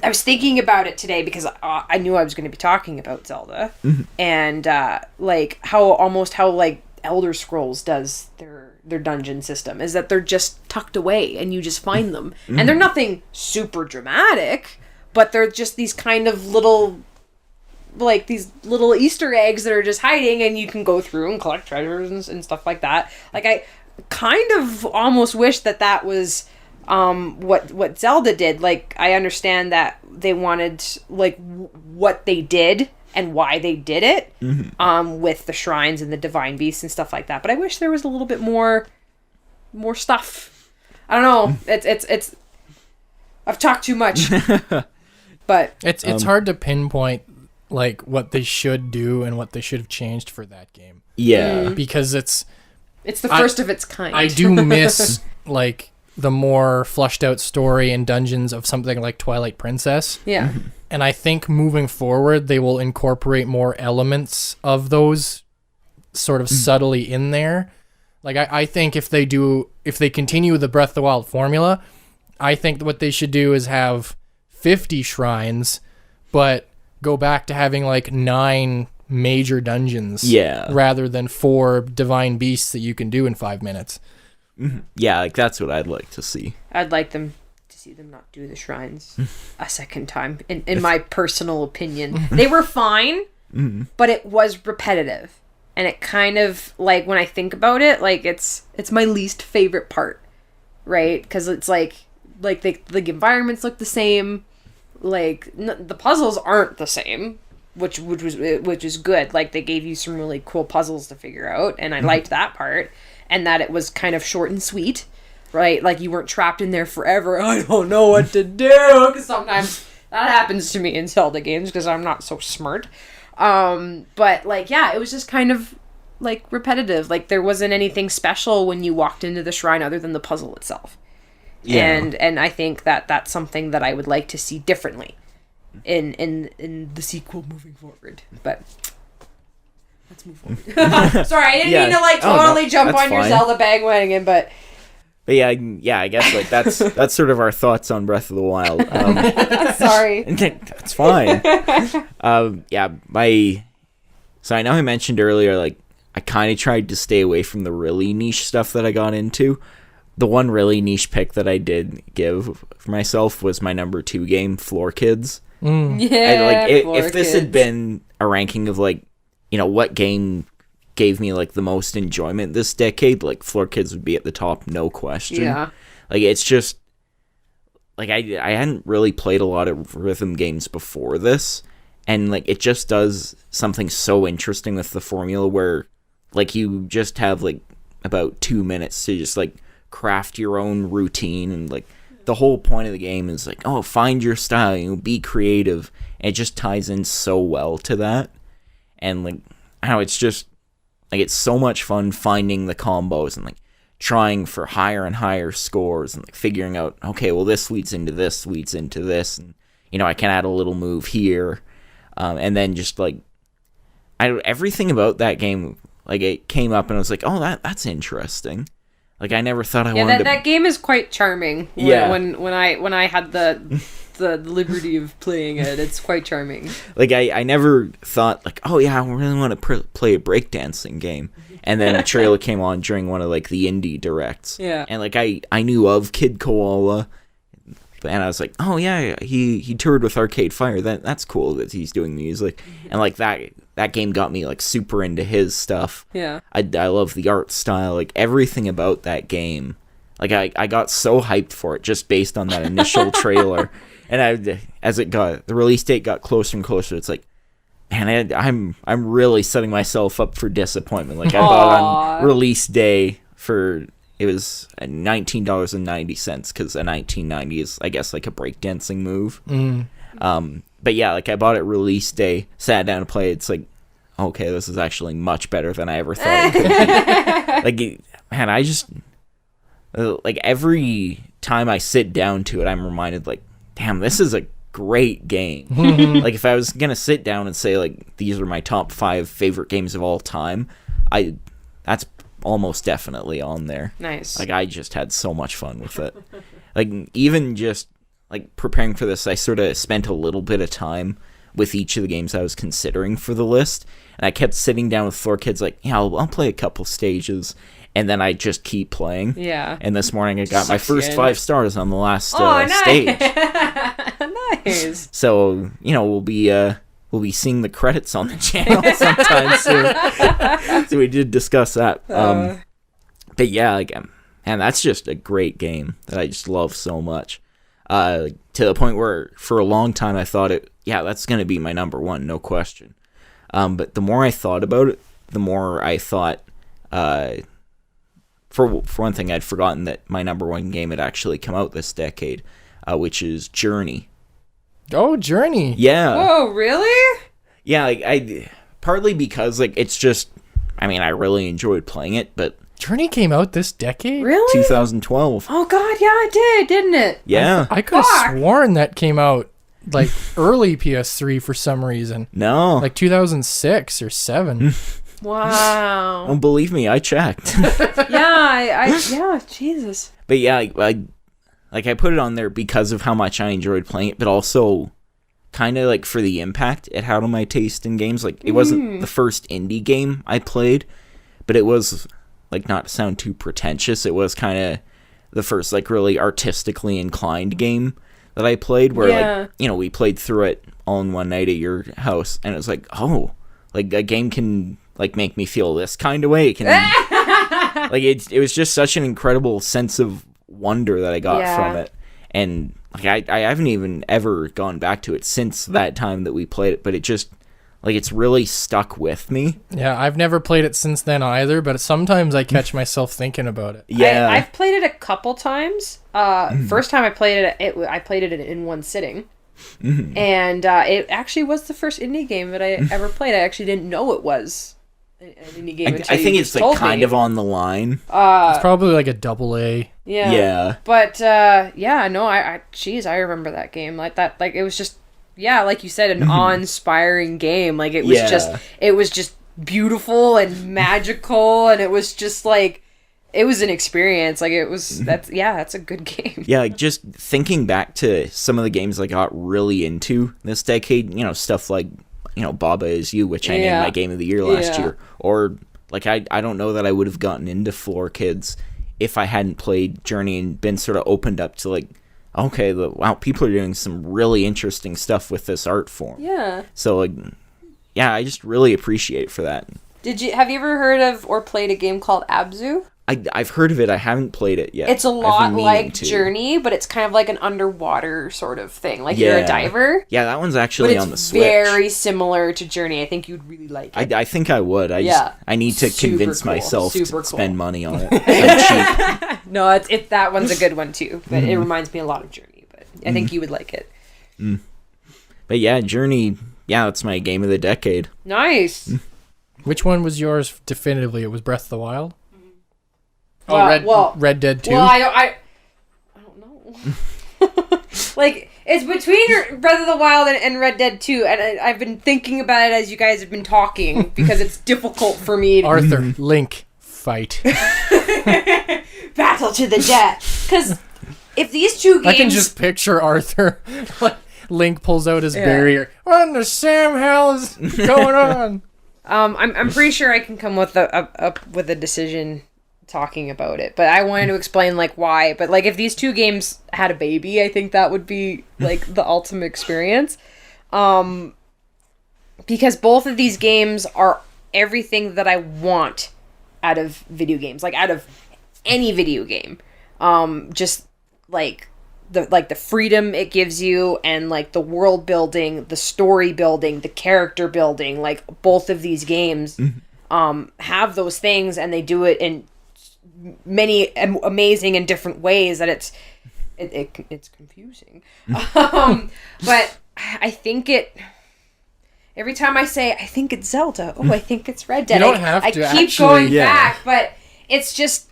I was thinking about it today because I knew I was going to be talking about Zelda, and like how like Elder Scrolls does their dungeon system is that they're just tucked away and you just find them, and they're nothing super dramatic, but they're just these kind of little, like these little Easter eggs that are just hiding, and you can go through and collect treasures and stuff like that. Like I kind of almost wish that was what Zelda did. Like I understand that they wanted like what they did and why they did it with the shrines and the divine beasts and stuff like that, but I wish there was a little bit more stuff. I don't know, it's I've talked too much. But it's hard to pinpoint like what they should do and what they should have changed for that game. Yeah. Because it's the first of its kind. I do miss like the more fleshed out story and dungeons of something like Twilight Princess. Yeah. And I think moving forward, they will incorporate more elements of those sort of subtly in there. Like, I think if they continue the Breath of the Wild formula, I think what they should do is have 50 shrines, but go back to having like 9 major dungeons. Yeah. Rather than 4 divine beasts that you can do in 5 minutes. Yeah, like that's what I'd like to see. I'd like to see them not do the shrines a second time, in my personal opinion. They were fine, but it was repetitive. And it kind of, like, when I think about it, like, it's my least favorite part, right? Because it's like the environments look the same, like, the puzzles aren't the same, which is good. Like, they gave you some really cool puzzles to figure out, and I liked that part. And that it was kind of short and sweet, right? Like you weren't trapped in there forever. I don't know what to do, because sometimes that happens to me in Zelda games because I'm not so smart. But like, yeah, it was just kind of like repetitive. Like there wasn't anything special when you walked into the shrine other than the puzzle itself. Yeah. And I think that that's something that I would like to see differently in the sequel moving forward. But let's move forward. Sorry, I didn't mean to like totally jump on your Zelda bandwagon, but yeah, I guess like that's sort of our thoughts on Breath of the Wild. Sorry, that's fine. So I know I mentioned earlier, like I kind of tried to stay away from the really niche stuff that I got into. The one really niche pick that I did give for myself was my number 2 game, Floor Kids. Yeah, if this had been a ranking of like, you know, what game gave me like the most enjoyment this decade, like Floor Kids would be at the top, no question. Yeah. Like it's just like I hadn't really played a lot of rhythm games before this, and like it just does something so interesting with the formula where like you just have like about 2 minutes to just like craft your own routine, and like the whole point of the game is like, oh, find your style, you know, be creative, and it just ties in so well to that. And like how it's just like it's so much fun finding the combos and like trying for higher and higher scores and like figuring out, okay, well this leads into this, and you know I can add a little move here, and then just like everything about that game, like it came up and I was like, oh, that's interesting. Like I never thought I wanted to. That game is quite charming. When I had the liberty of playing it, it's quite charming. Like I never thought like, oh yeah, I really want to play a breakdancing game. And then a trailer came on during one of like the indie directs. Yeah. And like I knew of Kid Koala, and I was like, oh yeah, he toured with Arcade Fire. That's cool that he's doing music. And like that game got me like super into his stuff. Yeah. I love the art style, like everything about that game. Like I got so hyped for it just based on that initial trailer. And as the release date got closer and closer, it's like, man, I'm really setting myself up for disappointment. Like I bought on release day it was $19.90 because a 1990 is, I guess, like a breakdancing move. But yeah, like I bought it release day, sat down and played. It's like, okay, this is actually much better than I ever thought it could be. Like, man, like every time I sit down to it, I'm reminded like, damn, this is a great game. Like if I was gonna sit down and say like these are my top 5 favorite games of all time, that's almost definitely on there. Nice. Like I just had so much fun with it. Like even just like preparing for this, I sort of spent a little bit of time with each of the games I was considering for the list, and I kept sitting down with 4 kids like, yeah, I'll play a couple stages, and then I just keep playing. Yeah. And this morning I got my first 5 stars on the last nice. stage. Nice. So, we'll be seeing the credits on the channel sometime soon. So we did discuss that. But yeah, like, and that's just a great game that I just love so much. To the point where for a long time I thought that's going to be my number 1, no question. But the more I thought about it, the more I thought, for one thing, I'd forgotten that my number 1 game had actually come out this decade, which is Journey. Oh, Journey. Yeah. Whoa, really? Yeah, like, I partly because like it's just, I mean, I really enjoyed playing it, but Journey came out this decade? Really? 2012. Oh god, yeah, it did, didn't it? Yeah. I could have sworn that came out like early PS3 for some reason. No. Like 2006 or 7. Wow. Don't believe me, I checked. Yeah, Jesus. But yeah, I put it on there because of how much I enjoyed playing it, but also kind of like for the impact it had on my taste in games. Like it wasn't the first indie game I played, but it was, like, not to sound too pretentious, it was kind of the first like really artistically inclined game that I played where like, we played through it all in one night at your house, and it was like, oh, like a game can like make me feel this kind of way. It can like it was just such an incredible sense of wonder that I got from it. And like I haven't even ever gone back to it since that time that we played it, but it just like it's really stuck with me. Yeah, I've never played it since then either, but sometimes I catch myself thinking about it. Yeah. I've played it a couple times. First time I played it, I played it in one sitting. And it actually was the first indie game that I ever played. I actually didn't know it was an indie game. I think it's like kind of on the line. It's probably like a AA. Yeah. But I remember that game like that. Like it was just, like you said, an awe-inspiring game. Like it was just beautiful and magical, and it was just like, it was an experience. Like it was, that's a good game. Yeah, like just thinking back to some of the games I got really into this decade, stuff like, Baba Is You, which I named my game of the year last year. Or, like, I don't know that I would have gotten into Floor Kids if I hadn't played Journey and been sort of opened up to, like, okay, wow, people are doing some really interesting stuff with this art form. Yeah. So, like, I just really appreciate it for that. Have you ever heard of or played a game called Abzu? I've heard of it. I haven't played it yet. It's a lot like Journey, but it's kind of like an underwater sort of thing. Like you're a diver. Yeah, that one's actually on the Switch. Very similar to Journey. I think you'd really like it. I think I would. I need to convince myself to spend money on it. I'm cheap. No, it's that one's a good one too. But it reminds me a lot of Journey. But I think you would like it. But yeah, Journey. Yeah, that's my game of the decade. Nice. Which one was yours definitively? It was Breath of the Wild? Red Dead 2? Well, I don't know. Like, it's between Breath of the Wild and Red Dead 2, and I've been thinking about it as you guys have been talking, because it's difficult for me to... Arthur, Link, fight. Battle to the death. Because if these two games... I can just picture Arthur. Link pulls out his barrier. What in the Sam hell is going on? I'm pretty sure I can come with a decision talking about it, but I wanted to explain like why. But like if these two games had a baby, I think that would be like the ultimate experience, because both of these games are everything that I want out of video games, like out of any video game. Just like the freedom it gives you, and like the world building, the story building, the character building. Like both of these games have those things, and they do it in many amazing and different ways that it's confusing. But I think every time I say I think it's Zelda, I think it's Red Dead. You don't have to I keep actually, going back, but it's just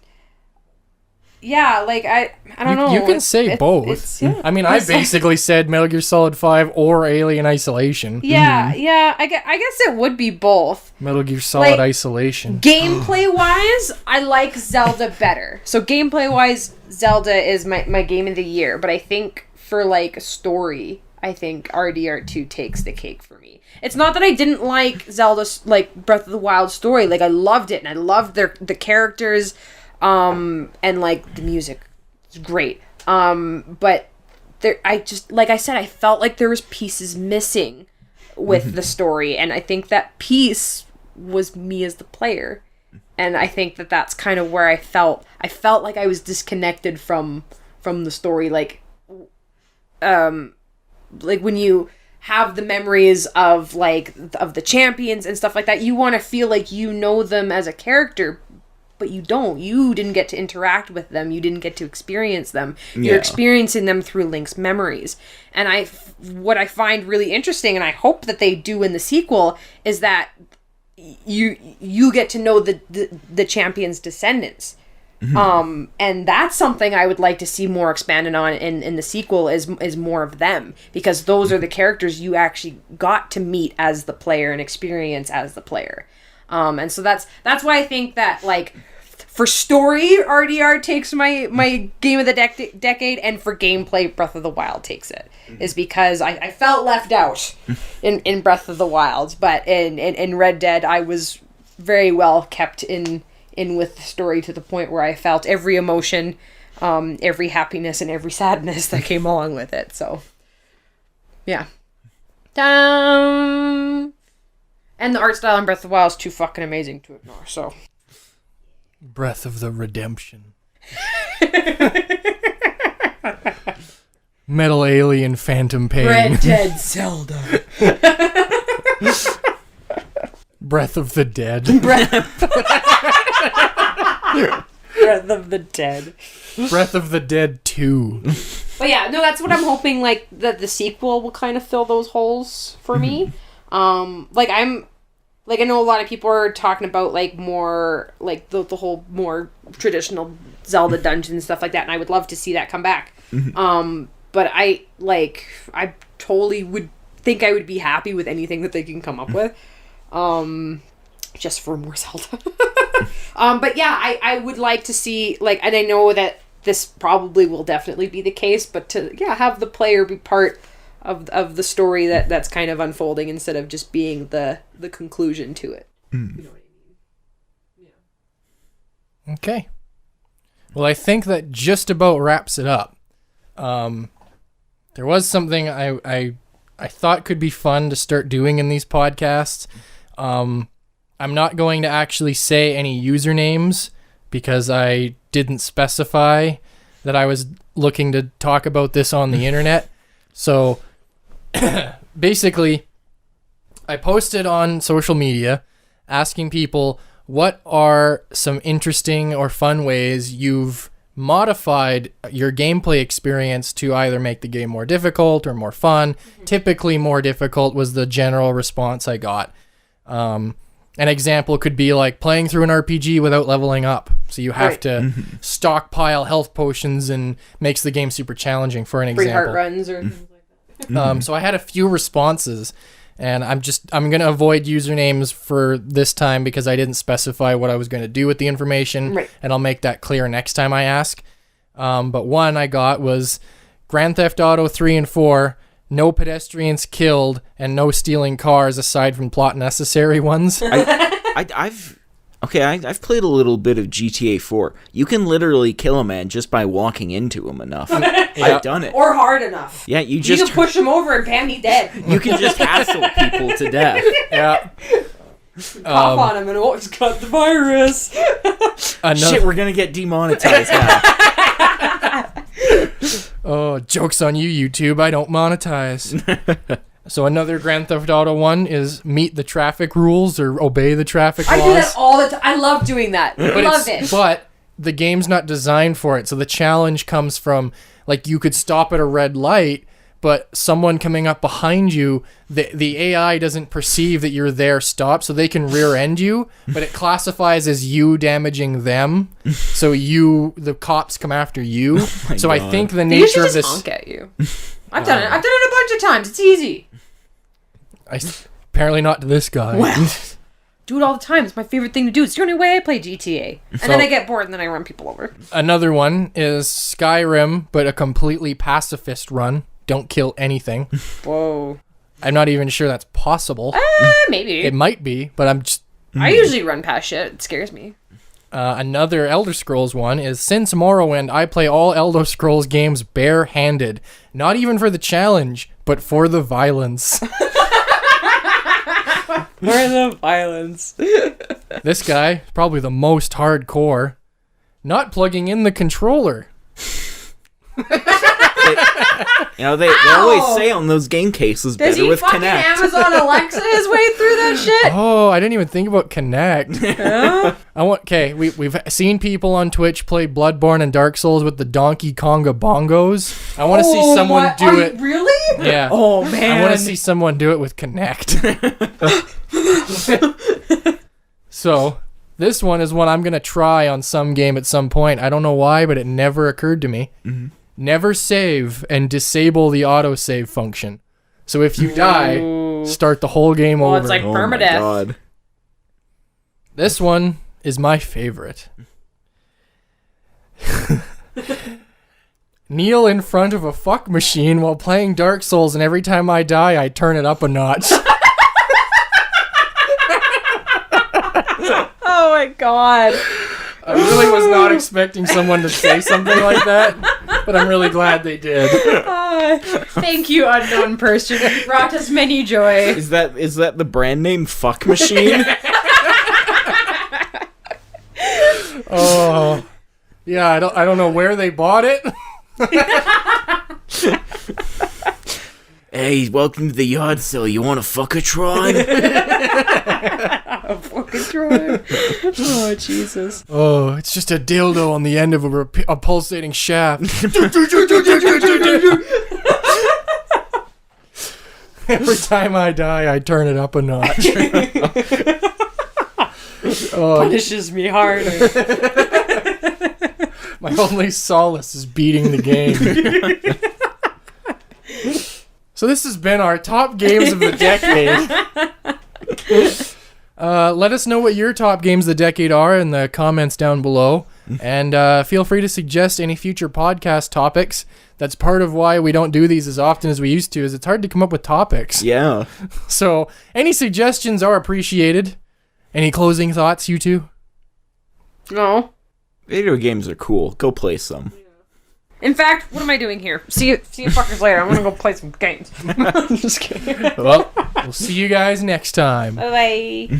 yeah, like I don't know. You can say both. Yeah. I mean, I basically said Metal Gear Solid 5 or Alien Isolation. Yeah, yeah. I guess it would be both. Metal Gear Solid Like, Isolation. Gameplay wise, I like Zelda better. So gameplay wise, Zelda is my game of the year. But I think for like story, I think RDR2 takes the cake for me. It's not that I didn't like Zelda's like Breath of the Wild story. Like I loved it and I loved the characters, and like the music. It's great. But there, I just like I said, I felt like there was pieces missing with the story, and I think that piece was me as the player. And I think that that's kind of where I felt like I was disconnected from the story, like when you have the memories of like of the champions and stuff like that, you want to feel like you know them as a character, but you don't. You didn't get to interact with them. You didn't get to experience them. You're experiencing them through Link's memories. And what I find really interesting, and I hope that they do in the sequel, is that you get to know the champion's descendants. And that's something I would like to see more expanded on in the sequel is more of them, because those are the characters you actually got to meet as the player and experience as the player. And so that's why I think that like for story RDR takes my game of the decade, and for gameplay Breath of the Wild takes it, is because I felt left out in Breath of the Wild, but in Red Dead I was very well kept in with the story, to the point where I felt every emotion, every happiness and every sadness that came along with it. So, yeah. And the art style in Breath of the Wild is too fucking amazing to ignore, so. Breath of the Redemption. Metal Alien Phantom Pain. Red Dead Zelda. Breath of the Dead. Breath of the Dead. Breath of the Dead 2. But yeah, no, that's what I'm hoping, like, that the sequel will kind of fill those holes for me. Like, I know a lot of people are talking about, like, more, like, the whole more traditional Zelda dungeon stuff like that, and I would love to see that come back. But I totally would think I would be happy with anything that they can come up with. Just for more Zelda. But yeah, I would like to see, like, and I know that this probably will definitely be the case, but to, have the player be part of the story that's kind of unfolding, instead of just being the conclusion to it. You know what I mean? Yeah. Okay. Well, I think that just about wraps it up. There was something I thought could be fun to start doing in these podcasts. I'm not going to actually say any usernames, because I didn't specify that I was looking to talk about this on the internet. So basically, I posted on social media asking people, what are some interesting or fun ways you've modified your gameplay experience to either make the game more difficult or more fun. Typically more difficult was the general response I got. An example could be like playing through an RPG without leveling up. So you have to stockpile health potions, and makes the game super challenging, for an example. Free heart runs or things like that. So I had a few responses, and I'm going to avoid usernames for this time because I didn't specify what I was going to do with the information. Right. And I'll make that clear next time I ask. But one I got was Grand Theft Auto 3 and 4, no pedestrians killed, and no stealing cars aside from plot necessary ones. I've played a little bit of GTA 4. You can literally kill a man just by walking into him enough. I've done it. Or hard enough. Yeah, you can push him over and bam, he's dead. You can just hassle people to death. Yeah. Cough on him and he's got the virus. Shit, we're gonna get demonetized now. Oh, joke's on you, YouTube. I don't monetize. So another Grand Theft Auto one is meet the traffic rules or obey the traffic laws. I do that all the time. I love doing that. I love it. But the game's not designed for it. So the challenge comes from, like, you could stop at a red light, but someone coming up behind you, the AI doesn't perceive that you're there stop, so they can rear end you, but it classifies as you damaging them. So the cops come after you. So I think the They nature usually of just this... honk at you. I've done it. I've done it a bunch of times. It's easy. Apparently not to this guy. Well, do it all the time. It's my favorite thing to do. It's the only way I play GTA. And then I get bored and then I run people over. Another one is Skyrim, but a completely pacifist run. Don't kill anything. Whoa. I'm not even sure that's possible. Maybe. It might be, but I'm just... I usually run past shit. It scares me. Another Elder Scrolls one is, since Morrowind, I play all Elder Scrolls games bare-handed. Not even for the challenge, but for the violence. For the violence. This guy is probably the most hardcore. Not plugging in the controller. They always say on those game cases, Does better he with fucking Kinect. Amazon Alexa his way through that shit? Oh, I didn't even think about Kinect. We've seen people on Twitch play Bloodborne and Dark Souls with the Donkey Konga bongos. I want to see someone do it. Really? Yeah. Oh, man. I want to see someone do it with Kinect. So, this one is one I'm going to try on some game at some point. I don't know why, but it never occurred to me. Mm-hmm. Never save and disable the autosave function. So if you die, start the whole game over. It's like Oh my permadeath. God. This one is my favorite. Kneel in front of a fuck machine while playing Dark Souls, and every time I die, I turn it up a notch. Oh my god. I really was not expecting someone to say something like that, but I'm really glad they did. Thank you, unknown person. You brought us many joy. Is that the brand name Fuck Machine? Oh, yeah. I don't know where they bought it. Hey, welcome to the yard sale. You want a fuckatron? A fucking droid. Oh, Jesus. Oh, it's just a dildo on the end of a pulsating shaft. Every time I die, I turn it up a notch. Punishes me harder. My only solace is beating the game. So this has been our top games of the decade. Let us know what your top games of the decade are in the comments down below. And feel free to suggest any future podcast topics. That's part of why we don't do these as often as we used to, is it's hard to come up with topics. Yeah. So any suggestions are appreciated. Any closing thoughts, you two? No. Video games are cool. Go play some. In fact, what am I doing here? See you fuckers later. I'm gonna go play some games. I'm just kidding. Well, we'll see you guys next time. Bye-bye.